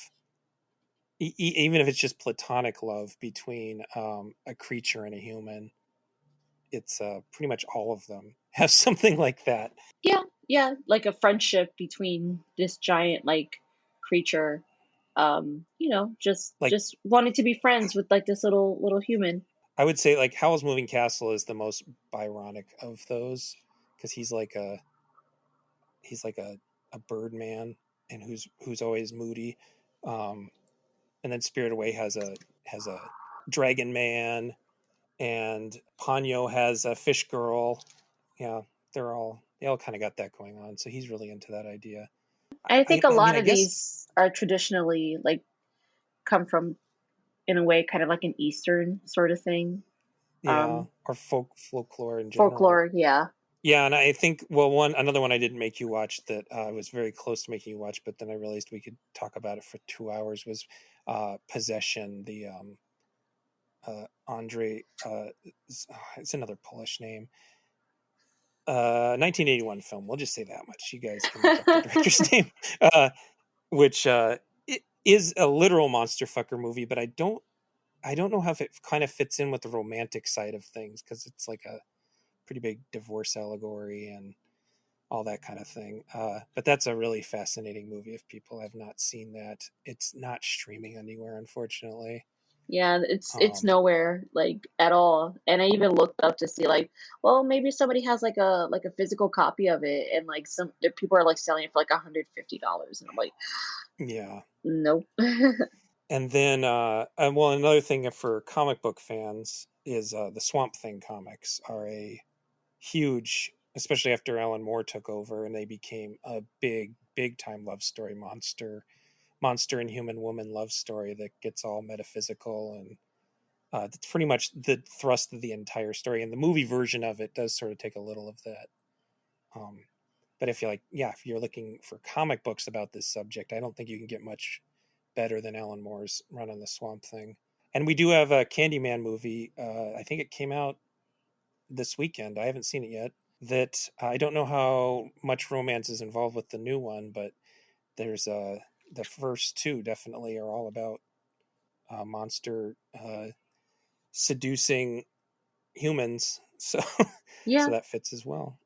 even if it's just platonic love between a creature and a human. It's pretty much all of them have something like that. Yeah, yeah, like a friendship between this giant like creature, Like just wanting to be friends with like this little human. I would say, like Howl's Moving Castle is the most Byronic of those because he's like a bird man and who's always moody. Um, and then Spirit Away has a dragon man, and Ponyo has a fish girl. Yeah, they all kind of got that going on. So he's really into that idea. I think a I mean, lot I of guess these are traditionally like come from, in a way, kind of like an Eastern sort of thing. yeah, Um, or folklore in general. Folklore, yeah. Yeah, and I think well, another one I didn't make you watch that I was very close to making you watch, but then I realized we could talk about it for 2 hours was Possession. The Andre, it's another Polish name. 1981 film. We'll just say that much. You guys can look up the director's name, which it is a literal monster fucker movie, but I don't know how it kind of fits in with the romantic side of things because it's like a pretty big divorce allegory and all that kind of thing. But that's a really fascinating movie. If people have not seen that, it's not streaming anywhere, unfortunately. Yeah, it's Um, nowhere like at all. And I even looked up to see like, well, maybe somebody has like a physical copy of it, and like some people are like selling it for like $150, and I'm like, yeah, nope. and then well, another thing for comic book fans is the Swamp Thing comics are a huge, especially after Alan Moore took over and they became a big time love story, monster and human woman love story that gets all metaphysical, and that's pretty much the thrust of the entire story. And the movie version of it does sort of take a little of that. Um, but if you're like, yeah, if you're looking for comic books about this subject, I don't think you can get much better than Alan Moore's run on the Swamp Thing. And we do have a Candyman movie. I think it came out this weekend. I haven't seen it yet. that I don't know how much romance is involved with the new one, but there's the first two definitely are all about monster seducing humans, so Yeah, so that fits as well.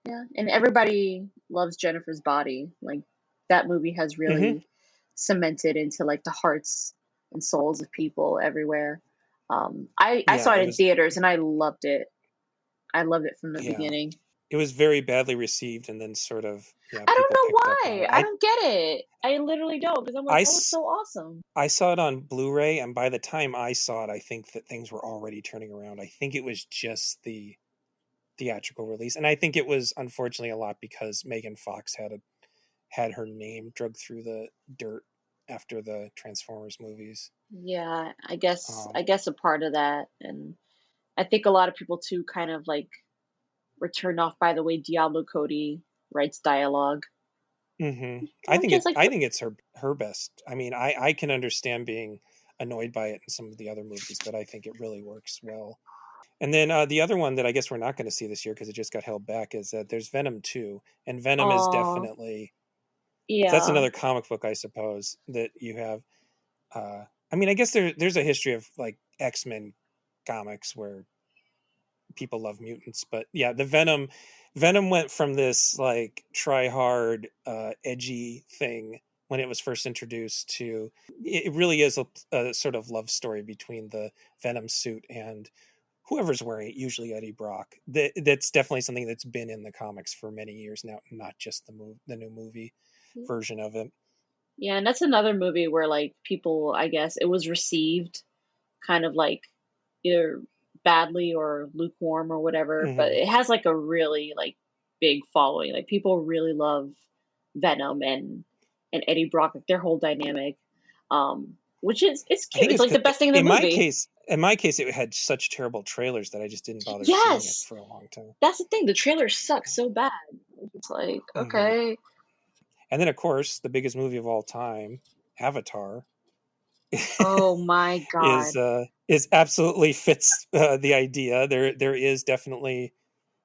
yeah. And everybody loves Jennifer's body. Like that movie has Hmm. really cemented into like the hearts and souls of people everywhere. I Yeah, saw it it in was. theaters and I loved it. I loved it from the Yeah, beginning. it was very badly received, and then sort of I don't people know picked up on why. it. I don't get it. I literally don't because I'm like I that was so awesome. I saw it on Blu-ray, and by the time I saw it, I think that things were already turning around. I think it was just the theatrical release, and I think it was unfortunately a lot because Megan Fox had her name dragged through the dirt after the Transformers movies. Yeah, I Um, guess a part of that, and I think a lot of people too kind of like were turned off by the way Diablo Cody writes dialogue. mhm. You know, just like I think it's her best. I mean, I can understand being annoyed by it in some of the other movies, but I think it really works well. And then the other one that I guess we're not going to see this year because it just got held back is that there's Venom 2, and Venom is oh definitely, so that's yeah. another comic book I suppose that you have. I mean, I guess there's a history of like X-Men comics where people love mutants, but yeah, the Venom went from this like try hard edgy thing when it was first introduced to it really is a sort of love story between the Venom suit and whoever's wearing it, usually Eddie Brock. That's definitely something that's been in the comics for many years now, not just the new movie version of it. Yeah, and that's another movie where like people, I guess, it was received kind of like either badly or lukewarm or whatever, but Hmm. it has like a really like big following. Like people really love Venom and Eddie Brock, like their whole dynamic. Which is it's I cute. think It's it's like the 'cause- best thing in the movie. in my case, it had such terrible trailers that I just didn't bother seeing it Yes, for a long time. that's the thing. The trailers suck so bad. It's like, Hmm. okay. And then, of course, the biggest movie of all time, Avatar, Oh my God. is absolutely fits the idea. There is definitely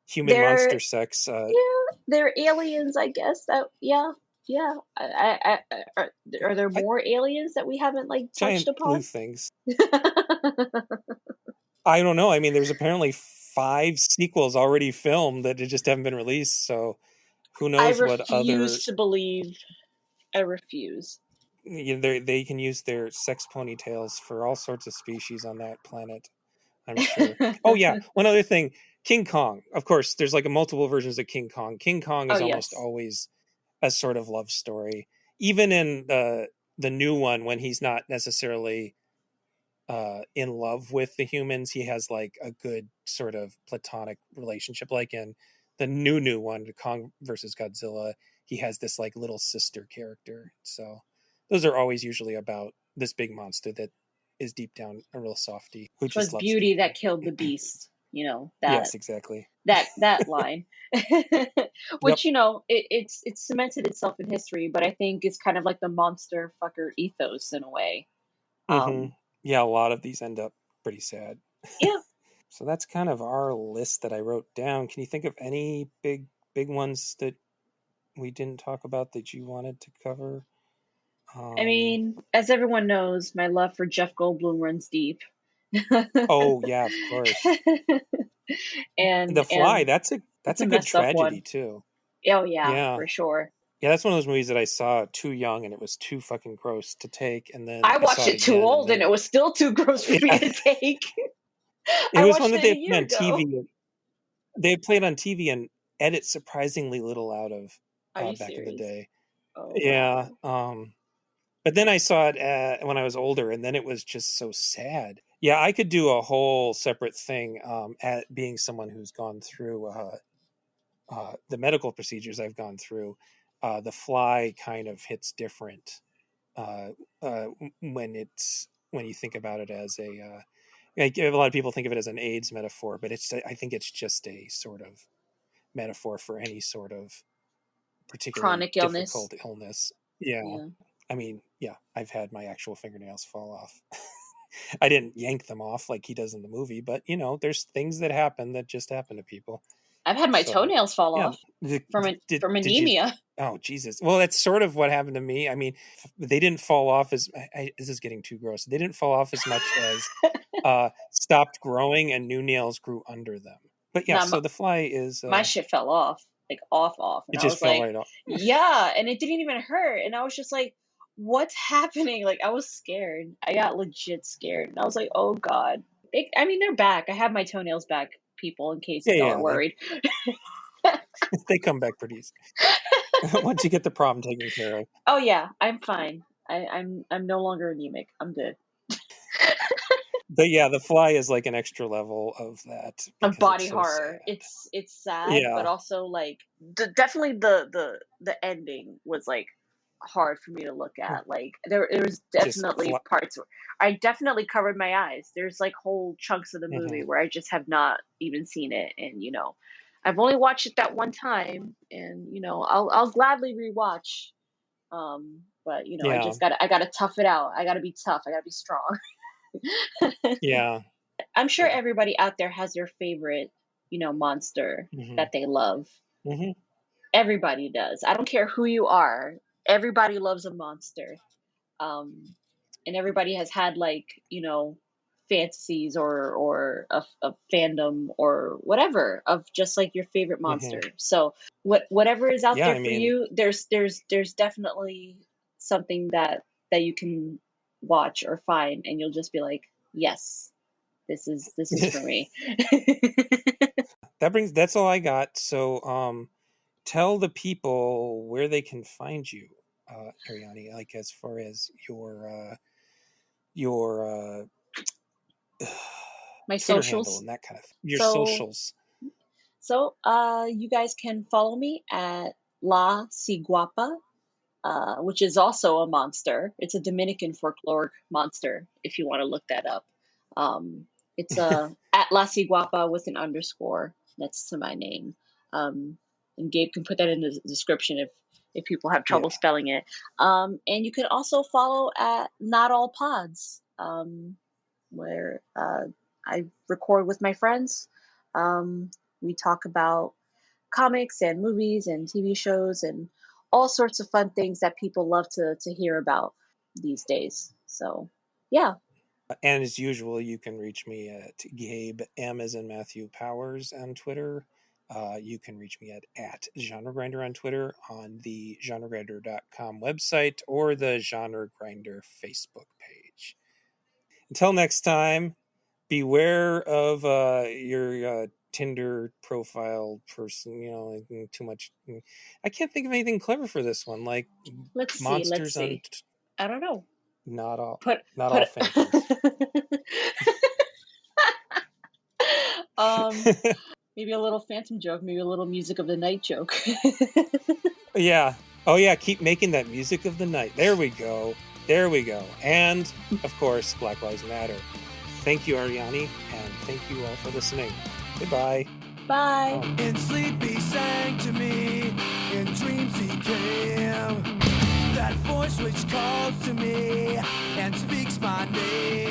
human They're monster sex. Yeah, they're aliens, I guess. That yeah, yeah. Are there I, more aliens that we haven't like touched giant blue upon? things. I don't know. I mean, there's apparently 5 sequels already filmed that just haven't been released. So who I knows what other refuse to believe. I refuse. they can use their sex ponytails for all sorts of species on that planet. I'm sure. Oh yeah, one other thing, King Kong. Of course, there's like a multiple versions of King Kong. King Kong Oh is almost yes, always a sort of love story. Even in the new one, when he's not necessarily in love with the humans, he has like a good sort of platonic relationship. Like in the new one, Kong versus Godzilla, he has this like little sister character. So those are always usually about this big monster that is deep down a real softie who 'twas just loves beauty that people. killed the beast. You know that Yes, exactly. that line, Yep. which it's cemented itself in history, but I think it's kind of like the monster fucker ethos in a way. Hmm. Um, Yeah, a lot of these end up pretty sad. yeah, So that's kind of our list that I wrote down. Can you think of any big ones that we didn't talk about that you wanted to cover? I Um, mean, as everyone knows, my love for Jeff Goldblum runs deep. oh yeah, of course. The Fly, And that's a it's a good messed up tragedy one. too. Oh yeah, Yeah. for sure. Yeah, that's one of those movies that I saw too young and it was too fucking gross to take, and then I I saw watched it it too again and old and then it was still too gross for me yeah, to take. it I was one watched that it they a played year on ago. TV. They played on TV and edit surprisingly little out of Are you back in the serious? day. Oh Yeah. wow. But then I saw it when I was older, and then it was just so sad. Yeah, I could do a whole separate thing at being someone who's gone through the medical procedures I've gone through. The Fly kind of hits different uh, uh, when you think about it as like a lot of people think of it as an AIDS metaphor, but I think it's just a sort of metaphor for any sort of particularly Chronic illness. difficult illness. Yeah. Yeah. I mean, yeah, I've had my actual fingernails fall off. I didn't yank them off like he does in the movie, but there's things that happen that just happen to people. I've had my So toenails fall yeah, off from did you? anemia. Oh Jesus! Well, that's sort of what happened to me. I mean, they didn't fall off as. This is getting too gross. They didn't fall off as much as stopped growing and new nails grew under them. But yeah, Nah, so the fly is my shit fell off, like off, and it I just was fell like, right off. yeah, and it didn't even hurt, and I was just like, what's happening? Like I was scared. I got legit scared, and I was like, oh god. I mean, they're back. I have my toenails back, people, in case y'all are Yeah, worried. they come back pretty easy once you get the problem taken care of. Oh yeah, I'm fine. I'm no longer anemic. I'm good. But yeah, the fly is like an extra level of that Of because body it's so horror. sad. It's sad, but Yeah, also like definitely the ending was like hard for me to look at. Like there was just definitely parts where I definitely covered my eyes. There's like whole chunks of the movie Mhm. where I just have not even seen it, and I've only watched it that one time, and I'll gladly rewatch. But Yeah, I gotta tough it out. I gotta be tough. I gotta be strong. yeah. I'm sure Yeah. everybody out there has their favorite, monster Hmm. that they love. Hmm. Everybody does. I don't care who you are. Everybody loves a monster. And everybody has had like, fantasies or a fandom or whatever of just like your favorite Hmm. monster. So whatever is out Yeah, there I for mean, you, there's definitely something that you can watch or find and you'll just be like, yes, this is for me. that's all I got. So, tell the people where they can find you, Arianny, like as far as your My Twitter handle socials. and that kind of your So socials. you guys can follow me at La Ciguapa, which is also a monster. It's a Dominican folkloric monster. If you want to look that up, it's at La Ciguapa with an underscore next to my name. And Gabe can put that in the description if people have trouble Yeah. spelling it. And you can also follow at Not All Pods, where I record with my friends. We talk about comics and movies and TV shows and all sorts of fun things that people love to hear about these days. So, yeah. And as usual, you can reach me at Gabe M as in Matthew Powers on Twitter. You can reach me at Genre Grinder on Twitter, on the genregrinder.com website, or the Genre Grinder Facebook page. Until next time, beware of your Tinder profile person. Like, too much. I can't think of anything clever for this one. Like Let's see. Let's monsters on see. I don't know. not all Put not put all phantoms. um maybe a little phantom joke, maybe a little music of the night joke. Yeah. Oh yeah, keep making that music of the night. There we go. There we go. And of course, Black Lives Matter. Thank you, Arianny, and thank you all for listening. Goodbye. Bye. In sleep he sang to me, in dreams he came. That voice which calls to me and speaks my name.